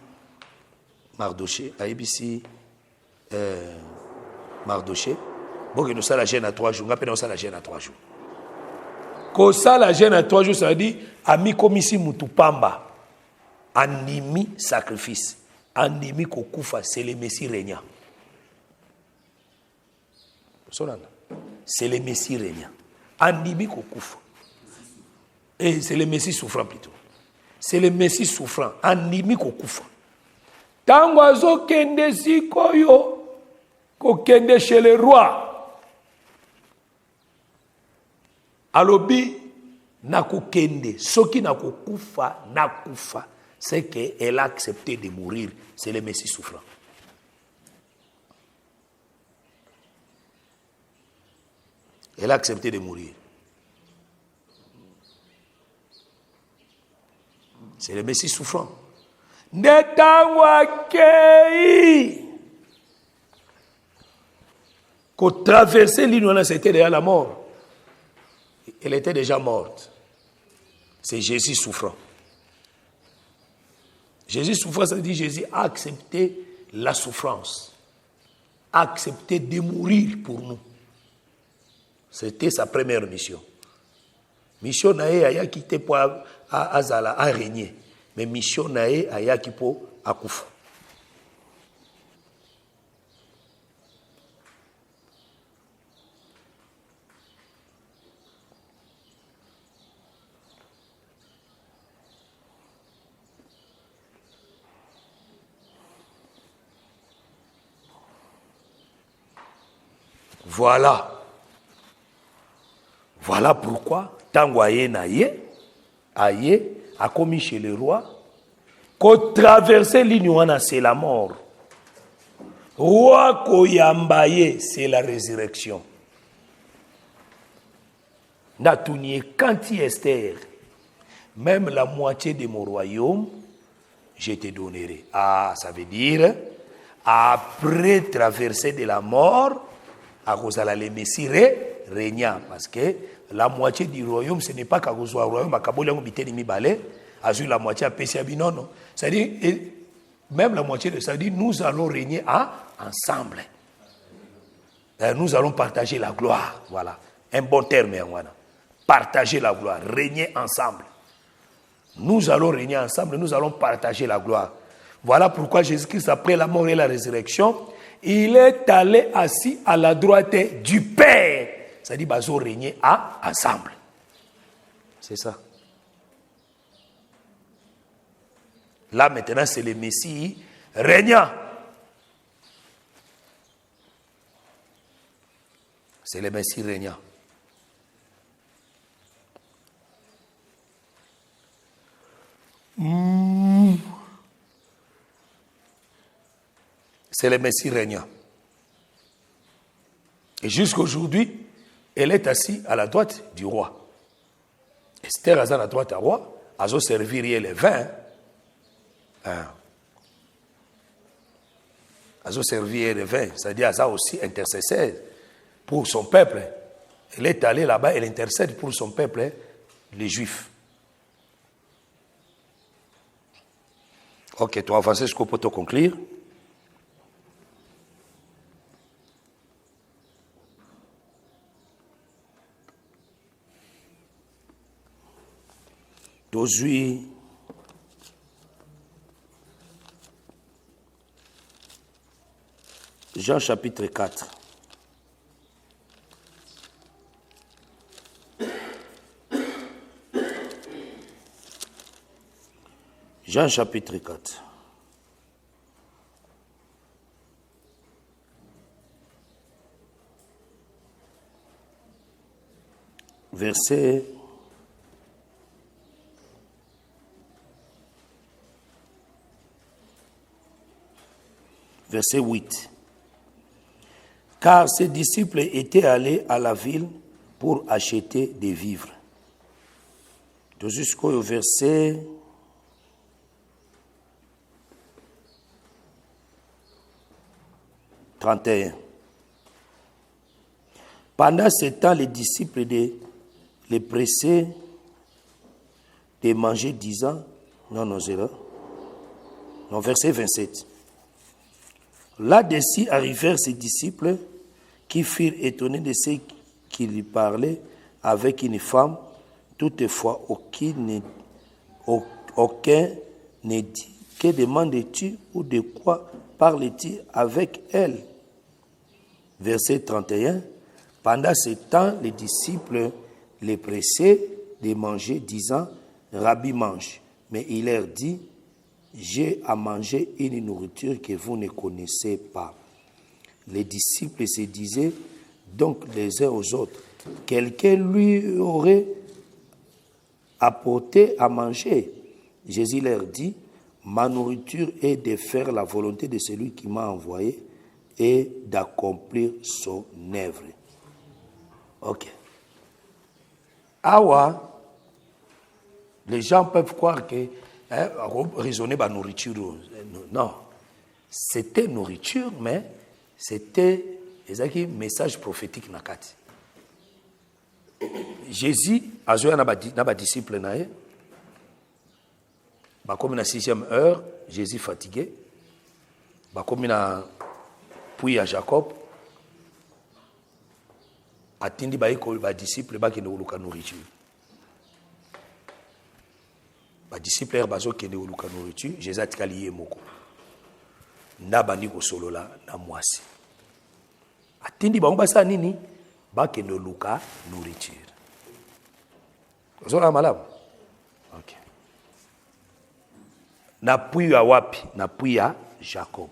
Mardoché, ABC, Mardoché. Bon, que nous sommes la gêne à 3 jours. Nous sommes la gêne à 3 jours. Quand ça la gêne à 3 jours, ça veut dire ami comme ici Moutupamba. Animi sacrifice. Animi kokufa, c'est le Messie régnant. C'est le Messie régnant. Animi kokufa. Et c'est le Messie souffrant plutôt. C'est le Messie souffrant. Animi kokufa. Tango azokende sikoyo kokende chez le roi alobi nakokende soki nakokufa nakufa c'est qu'elle a accepté de mourir, c'est le Messie souffrant. Elle a accepté de mourir, c'est le Messie souffrant. Qu'au traverser l'île, c'était déjà la mort. Elle était déjà morte. C'est Jésus souffrant. Jésus souffrant, ça veut dire Jésus a accepté la souffrance, a accepté de mourir pour nous. C'était sa première mission. Mission nae aya quitté pour azala a régner. Mais mission nae aya kipo akufa. Voilà pourquoi tango aye na ye aye a commis chez le roi qu'au traverser l'ignorance c'est la mort. Roi koyambaye c'est la résurrection. Natounie quand Esther, même la moitié de mon royaume, je te donnerai. Ah, ça veut dire après traverser de la mort, à cause de la Messie régnant, parce que la moitié du royaume, ce n'est pas qu'à cause du royaume, à Kaboulian, Biteni Balé, à la moitié à Pessia non. C'est-à-dire, même la moitié de ça dit, nous allons régner ensemble. Nous allons partager la gloire. Voilà. Un bon terme, partager la gloire, régner ensemble. Nous allons régner ensemble, nous allons partager la gloire. Voilà pourquoi Jésus-Christ, après la mort et la résurrection, il est allé assis à la droite du Père. C'est-à-dire, ils ont régné ensemble. C'est ça. Là, maintenant, c'est le Messie régnant. C'est le Messie régnant. C'est le Messie régnant. Et jusqu'aujourd'hui, elle est assise à la droite du roi. Esther est à la droite du roi, elle a servi les vins. Elle a servi les vins, c'est-à-dire qu'elle a aussi intercédé pour son peuple. Elle est allée là-bas, elle intercède pour son peuple, les Juifs. Ok, tu vas avancer jusqu'au poteau conclure. Tozui Jean chapitre 4. Jean chapitre 4. Verset 8. Car ses disciples étaient allés à la ville pour acheter des vivres. Jusqu'au verset 31. Pendant ce temps, les disciples les pressaient de manger, disant, verset 27. Là-dessus arrivèrent ses disciples qui furent étonnés de ce qu'il parlait avec une femme. Toutefois, aucun ne dit, que demandes-tu ou de quoi parles-tu avec elle? Verset 31. Pendant ce temps, les disciples les pressaient de manger, disant, Rabbi, mange. Mais il leur dit, j'ai à manger une nourriture que vous ne connaissez pas. Les disciples se disaient donc les uns aux autres, quelqu'un lui aurait apporté à manger. Jésus leur dit, ma nourriture est de faire la volonté de celui qui m'a envoyé et d'accomplir son œuvre. Ok. Awa, les gens peuvent croire que raisonner par nourriture. Non. C'était nourriture, mais c'était un message prophétique. Jésus, à un disciple, comme la 6e heure, Jésus fatigué, comme puis à Jacob, attendi ba disciple ba kende oluka nourriture. Ba disciple bazo kende oluka nourriture, Jésus atikali ye moko. Na bandi ko solola na mwasi. Attendi ba mbasa nini ba kende oluka nourriture. Ozola malamu. OK. Na puis ya wapi? Na puis ya Jacob.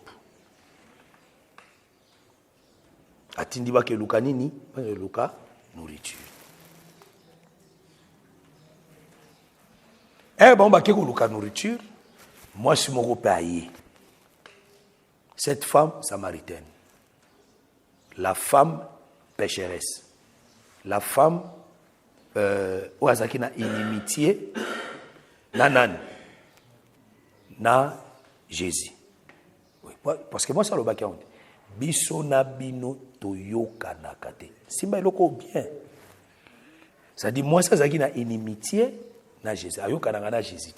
Atindi ba ke luka nini? Ba luka nourriture. Bon ba ke luka nourriture, moi je suis payé. Cette femme samaritaine, la femme pécheresse, la femme oazaki na inimitié na Jésus. Oui, parce que moi ça le baki on biso na bino toyoka nakate. Simba eloko bien. Ça dit moi ça zaki na inimitié na Jésus. Ayoka na Jésus.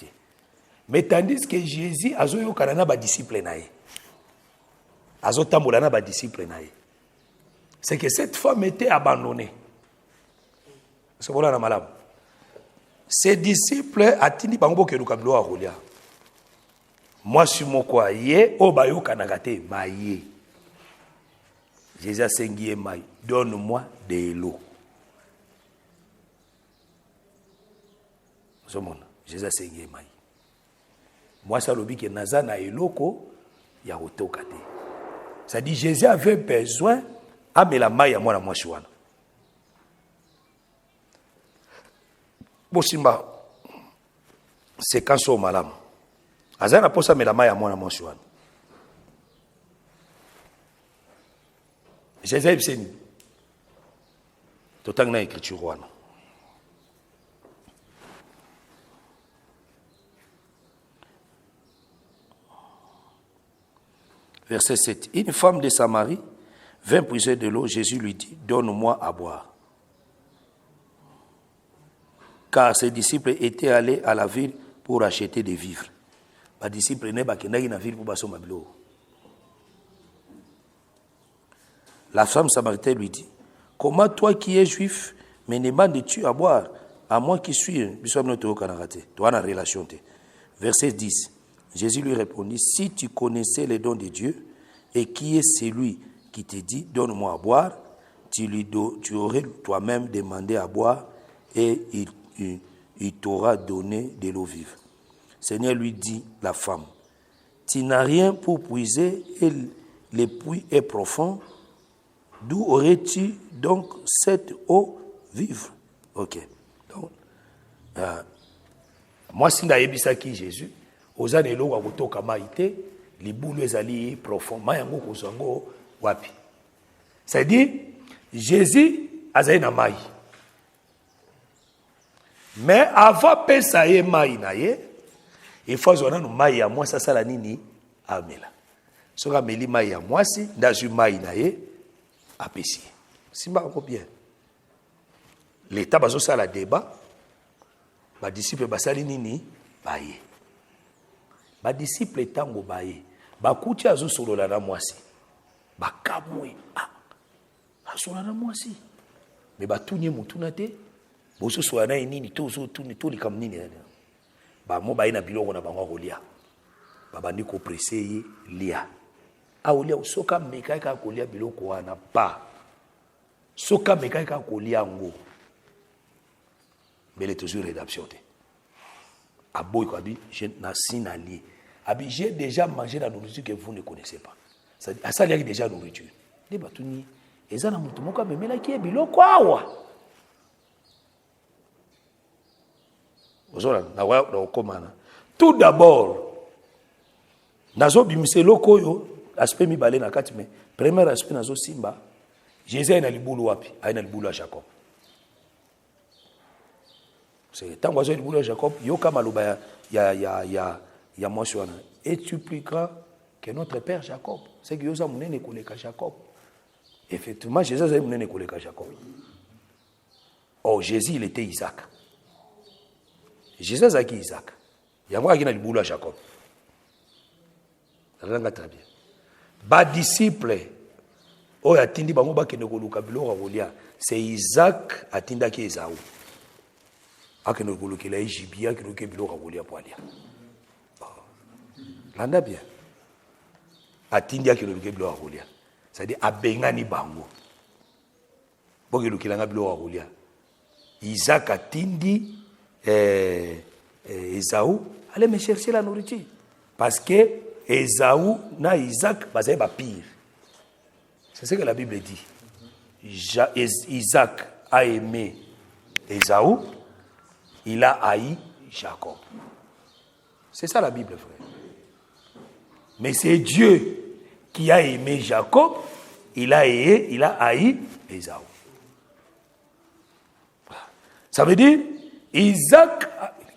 Mais tandis que Jésus azoyoka na ba disciple na ye. Azotambola na ba disciple na ye. C'est que cette femme était abandonnée. C'est voilà na malamu. Ses disciples atindi bango ke luka bilo akolia. Moi suis moko ye o bayoka nakate ba ye. Jésus a sengi maï, donne-moi de l'eau. Jésus a sengi maï. Moi, ça le dit que Nazana et loko, il y a autokate. Ça dit Jésus avait besoin de la maï à moi la moi chouana. Bosimba, c'est quand so malam. Azana posa me la maï à moi la moi chouana. Jésus a dit, tout en écriture. Verset 7. Une femme de Samarie vint puiser de l'eau. Jésus lui dit, donne-moi à boire. Car ses disciples étaient allés à la ville pour acheter des vivres. Les disciples n'étaient pas allés à la ville pour acheter des vivres. La femme samaritaine lui dit, comment toi qui es juif, me demandes-tu à boire, à moi qui suis, relation. Verset 10, Jésus lui répondit, si tu connaissais les dons de Dieu, et qui est celui qui te dit, donne-moi à boire, tu aurais toi-même demandé à boire et il t'aura donné de l'eau vive. Seigneur lui dit, la femme, tu n'as rien pour puiser et le puits est profond. D'où aurais-tu donc cette eau vive? Ok. Donc, moi, si je suis Jésus, aux années où je suis les boules sont profondes. C'est-à-dire, Jésus a un maï. Mais avant de faire un maï, il faut que nous maï à moi, ça c'est la nini amela. Si on a mis maï à moi, si dans une maï naïe, apécié. Si on a bien. L'État va faire le débat. Les disciples vont faire nini baye. Les disciples tango baye. Ba kuti azu solo la moi si. Ba kamwe. Ah. Solo la moi si. Mais ba tunye mutuna te. Bo so so na nini to so tuni to li kam nini. Ba mo baye na biloko na bango kolia. Ba bandi ko presser lia. A olia soka meka ka kolia biloko wana pa. Soka meka ka kolia ngo. Mais il est toujours rédemption. Aboy quoi dit, je n'ai allié. J'ai déjà mangé la nourriture que vous ne connaissez pas. Ça il y a déjà nourriture. Les batuni, et ça na mutu moka me mela ki bilo kwawa. Ozora na wa na komana. Tout d'abord, nazo bimise lokoyo aspect mi balé na kati me. Premier aspect nazo simba. Jésus na libulu wapi? Aina libulu à Jacob. C'est tant que le boulot Jacob, yoka maluba ya moshwana. Es-tu plus grand que notre père Jacob? C'est que yosa munene koleka Jacob. Effectivement, Jésus a munene koleka Jacob. Oh, Jésus il était Isaac. Jésus a qui Isaac. Yango akina le boulot Jacob. Ranga très bien. Ba disciple oh atindi bango ba kene koluka biloko kolia. C'est Isaac atinda ki Esaü. Akeno kolokela Ejibia kiloke biloko kolia poalia. Landa bien. Atindi akeno biloko kolia. C'est-à-dire abengani bango. Boke lokela biloko kolia. Isaac atindi Esaü allez me chercher la nourriture parce que Esaü na Isaac bazay ba pire. C'est ce que la Bible dit. Isaac a aimé Esaü. Il a haï Jacob. C'est ça la Bible, frère. Mais c'est Dieu qui a aimé Jacob, il a haï Esaü. Ça veut dire, Isaac,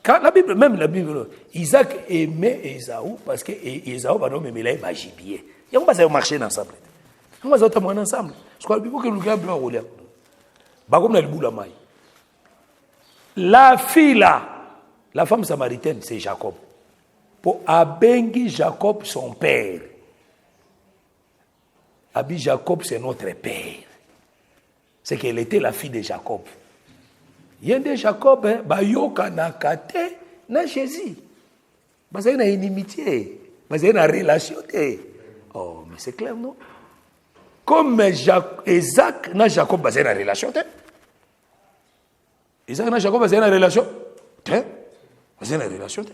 quand la Bible, Isaac aimait Esaü parce que Esaü va nommer Mélay Bajibier. Et on va marcher ensemble. On va marcher ensemble. Je crois que nous avons un rôle. La fille là, la femme samaritaine, c'est Jacob. Pour abengi Jacob son père. Abi Jacob, c'est notre père. C'est qu'elle était la fille de Jacob. Il y a des Jacob, bayoka na kate na Jésus. Parce qu'il y a une inimitié, parce qu'il y a une relation. Oh, mais c'est clair, non? Comme Isaac na Jacob, parce qu'il y a une relation. Isaac et Jacob, c'est une relation. C'est une relation.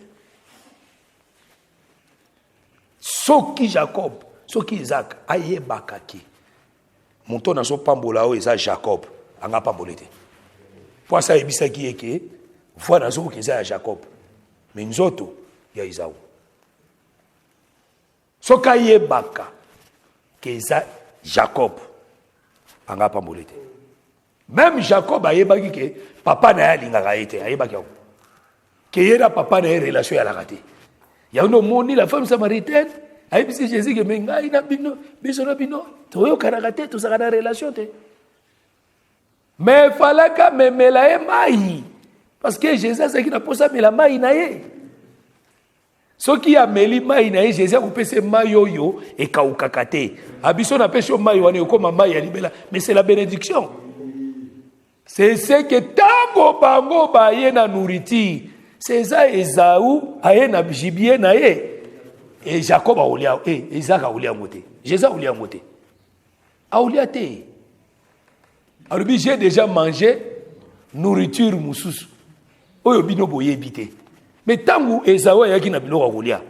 Soki Jacob, soki Isaac, aye bakaki. Monton na so pambola o Isaac Jacob, anga pambolete. Pour ça ebisa ki eke, voilà so ki Isaac Jacob. Mais nous autres, il y a Isaü. Soka ye baka, que Isaac Jacob, anga pambolete. Même Jacob a yebaki que papa na lingaka ete ayebaki ko que yera papa na relation ya la raté. Ya no moni la femme samaritaine ayebisi Jésus que menga ina bino biso na bino to yo karagate to saka na relation te. Mais falaka memela e mai parce que Jésus c'est qui na posa mela mai na ye. Ce qui a meli mai na ye Jésus a coupé mai yo et kaukakate. Abiso na pêche mai wane ko mai ya libela mais c'est la bénédiction. C'est ce que tango bango ba ye na nourriture. C'est ça Esaü aye na gibier na ye. Et Jacob a olia Isaac a olia moté. Jésus a olia moté. Aouliate. Alors, j'ai déjà mangé nourriture moussus. Oyo bino boye bité. Mais tant que Esawa yaki na bilo Aoulia.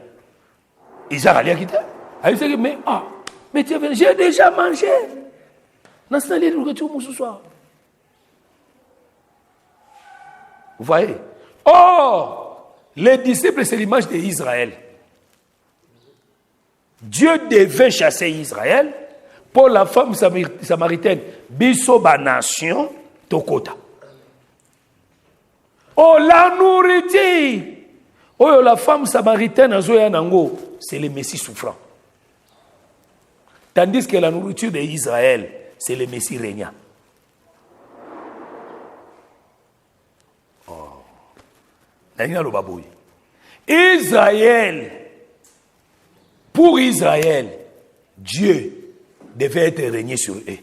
Isaac allait quitter. Il dit mais tu es j'ai déjà mangé. N'a pas de nourriture ce soir. Vous voyez? Oh, les disciples, c'est l'image d'Israël. Dieu devait chasser Israël pour la femme samaritaine. Bisoba nation, Tokota. Oh, la nourriture. Oh, la femme samaritaine, c'est le Messie souffrant. Tandis que la nourriture d'Israël, c'est le Messie régnant. Oh. Israël, pour Israël, Dieu devait être régné sur eux.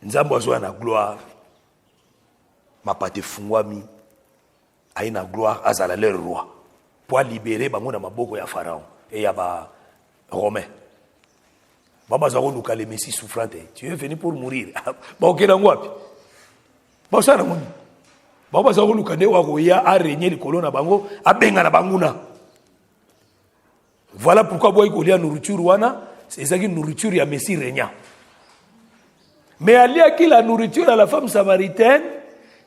Nous avons besoin de la gloire. Ma pâte fungwami. A une gloire à leur roi. Pour libérer Bamona Maboko ya Pharaon et ya ba Romain. Baba Zaro Luka le Messie souffrant. Tu es venu pour mourir. Baba Kenangwapi. Baba Saramoni. Baba Zaro Luka de Wagoya a régné le colon à Bango, a Benga na Banguna. Voilà pourquoi Boy Golia nourriture wana, c'est ça qui nourriture ya Messie régnant. Mais à qui la nourriture à la femme samaritaine,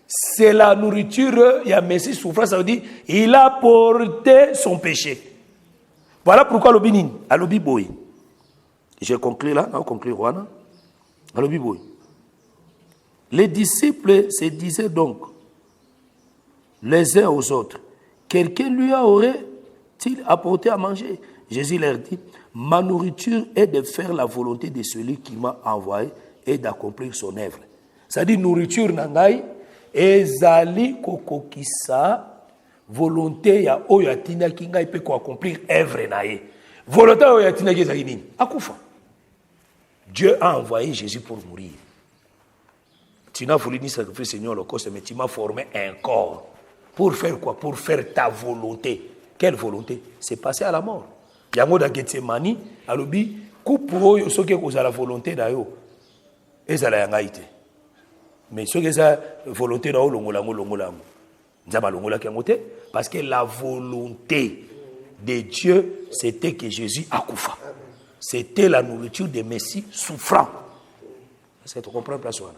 c'est la nourriture, il y a Messie souffrance, ça veut dire il a porté son péché. Voilà pourquoi le binin, à l'obi boy. Je conclue là, on conclut Rwanda. À l'obi boy. Les disciples se disaient donc les uns aux autres, quelqu'un lui aurait-il apporté à manger? Jésus leur dit, ma nourriture est de faire la volonté de celui qui m'a envoyé et d'accomplir son œuvre. C'est-à-dire nourriture nangai. Ezali kokokisa volonté ya oyo atina kinga ipe ko accomplir œuvre nae. Volonté oyo atina ki ezali nini? Akufa. Dieu a envoyé Jésus pour mourir. Tu n'as voulu ni sacrifier Seigneur l'Holocauste, mais tu m'as formé un corps. Pour faire quoi? Pour faire ta volonté. Quelle volonté? C'est passer à la mort. Yango da Getsemani, alobi, coupe oyo soki kozala la volonté na yo. Ezala yanga ite. Mais ce que ça volonté na longola parce que la volonté de Dieu c'était que Jésus accoufa. C'était la nourriture des Messie souffrant. C'est tu comprends place là.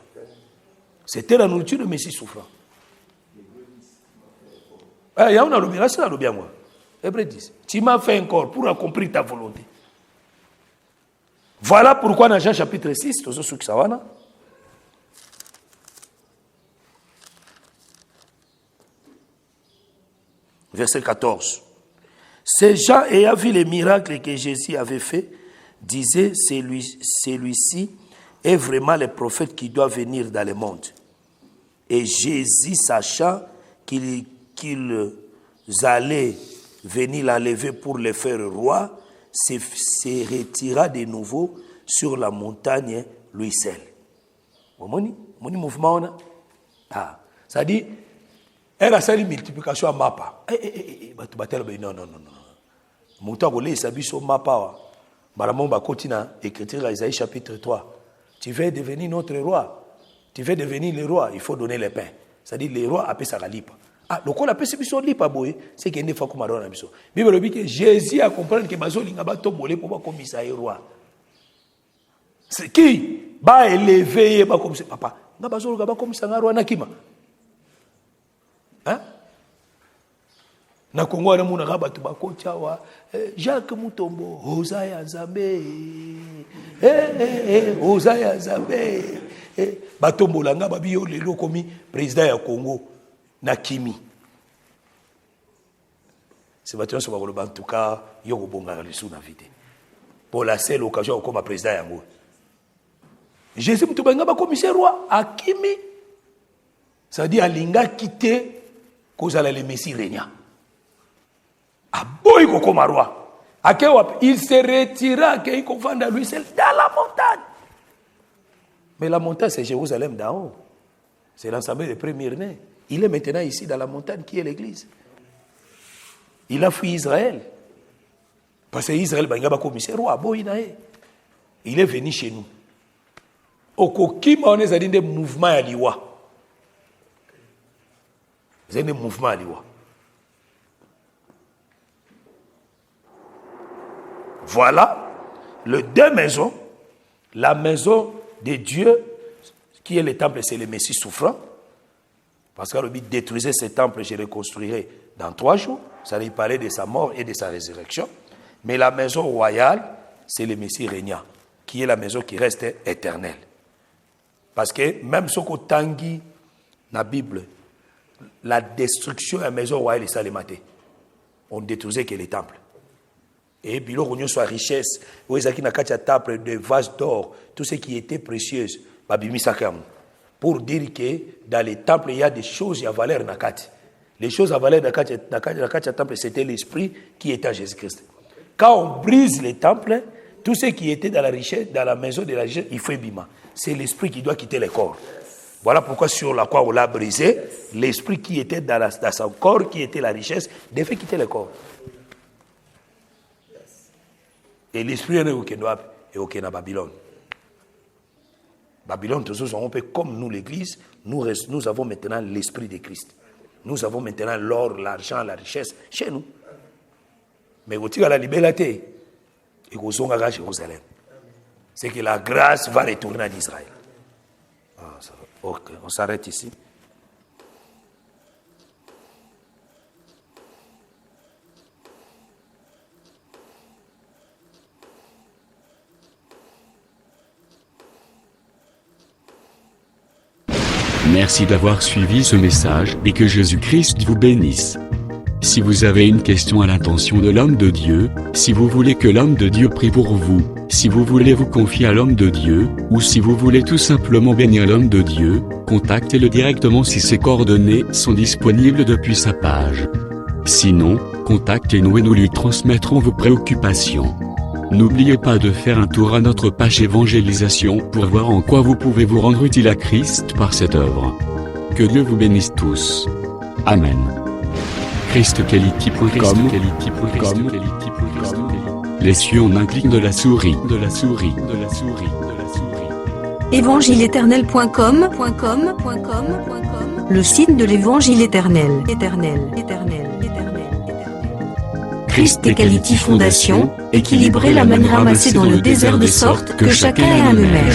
C'était la nourriture de Messie souffrant. Ah, il y a une lobby, c'est la lobby à moi. Hébreux 10. Tu m'as fait un corps pour accomplir ta volonté. Voilà pourquoi dans Jean chapitre 6, tout ce que ça va là. Verset 14. Ces gens ayant vu les miracles que Jésus avait fait, disaient, celui-ci est vraiment le prophète qui doit venir dans le monde. Et Jésus, sachant qu'ils allaient venir l'enlever pour le faire roi, se retira de nouveau sur la montagne lui seul. Mon mouvement, ça dit, elle a une multiplication à mapa. Non. Mouta Golé, ça dit sur mapa. Maramon Bakotina, écriture à Isaïe chapitre 3. Tu veux devenir notre roi. Tu veux devenir le roi, il faut donner le pain. C'est-à-dire, le roi appelle ça la lipa. Ah, le roi appelle ça la lipa, c'est qu'il y a une fois comme Maron Abisso. Bible le dit que Jésus a compris que Bazoli n'a pas tombé pour voir comme ça est roi. C'est qui va élever, va comme ça. Papa, n'a pas comme ça, roi Nakima. Hein? Na Congo na muna rabatu bakocha wa Jacques Mutombo Hosaya Nzambe Hosaya Nzambe batombo langa babiyo lelo komi président ya Congo na Kimi. C'est bâtiment sur le en tout cas yoko bonga le sous na vite. Pour la seule occasion comme président yango. Jésus Mutombo ba commissaire roi à Kimi. Ça dit alinga quitter cause à le Messie régnant. Ah boy comme roi. Il se retira qu'il confond à lui seul dans la montagne. Mais la montagne c'est Jérusalem d'en haut. C'est l'ensemble des premiers-nés. Il est maintenant ici dans la montagne qui est l'église. Il a fui Israël. Parce que Israël, il y a un commissaire roi, boy nae. il est venu chez nous. Okokima on est des mouvements à liwa. C'est des mouvements à liwa. Voilà les deux maisons. La maison de Dieu, qui est le temple, c'est le Messie souffrant. Parce que le but détruisait ce temple, je reconstruirai dans 3 jours. Ça lui parlait de sa mort et de sa résurrection. Mais la maison royale, c'est le Messie régnant, qui est la maison qui reste éternelle. Parce que même ce qu'on tangi dans la Bible, la destruction de la maison royale est salématée. On ne détruisait que les temples. Et puis, l'on soit richesse, où ils ont table de vases d'or, tout ce qui était précieux, pour dire que dans les temples, il y a des choses à valeur nakati. Les choses à valeur nakati temple, c'était l'esprit qui était en Jésus-Christ. Quand on brise les temples, tout ce qui était dans la richesse, dans la maison de la richesse, il faut bima. C'est l'esprit qui doit quitter le corps. Voilà pourquoi sur la croix on l'a brisé, l'esprit qui était dans son corps, qui était la richesse, devait quitter le corps. Et l'esprit est au Kenoab et au Kena Babylone. Babylone, tous on peut, comme nous l'église, nous avons maintenant l'esprit de Christ. Nous avons maintenant l'or, l'argent, la richesse chez nous. Mais vous tirez la liberté et vous sont à Jérusalem. C'est que la grâce va retourner en Israël. Ok, on s'arrête ici. Merci d'avoir suivi ce message et que Jésus-Christ vous bénisse. Si vous avez une question à l'intention de l'homme de Dieu, si vous voulez que l'homme de Dieu prie pour vous, si vous voulez vous confier à l'homme de Dieu, ou si vous voulez tout simplement bénir l'homme de Dieu, contactez-le directement si ses coordonnées sont disponibles depuis sa page. Sinon, contactez-nous et nous lui transmettrons vos préoccupations. N'oubliez pas de faire un tour à notre page évangélisation pour voir en quoi vous pouvez vous rendre utile à Christ par cette œuvre. Que Dieu vous bénisse tous. Amen. ChristKelity.com. Les cieux en un clic de la souris. Évangile-éternel.com, le site de l'évangile éternel. ChristKelity Fondation, équilibrer la manne ramassée dans le désert de sorte que chacun ait un maire.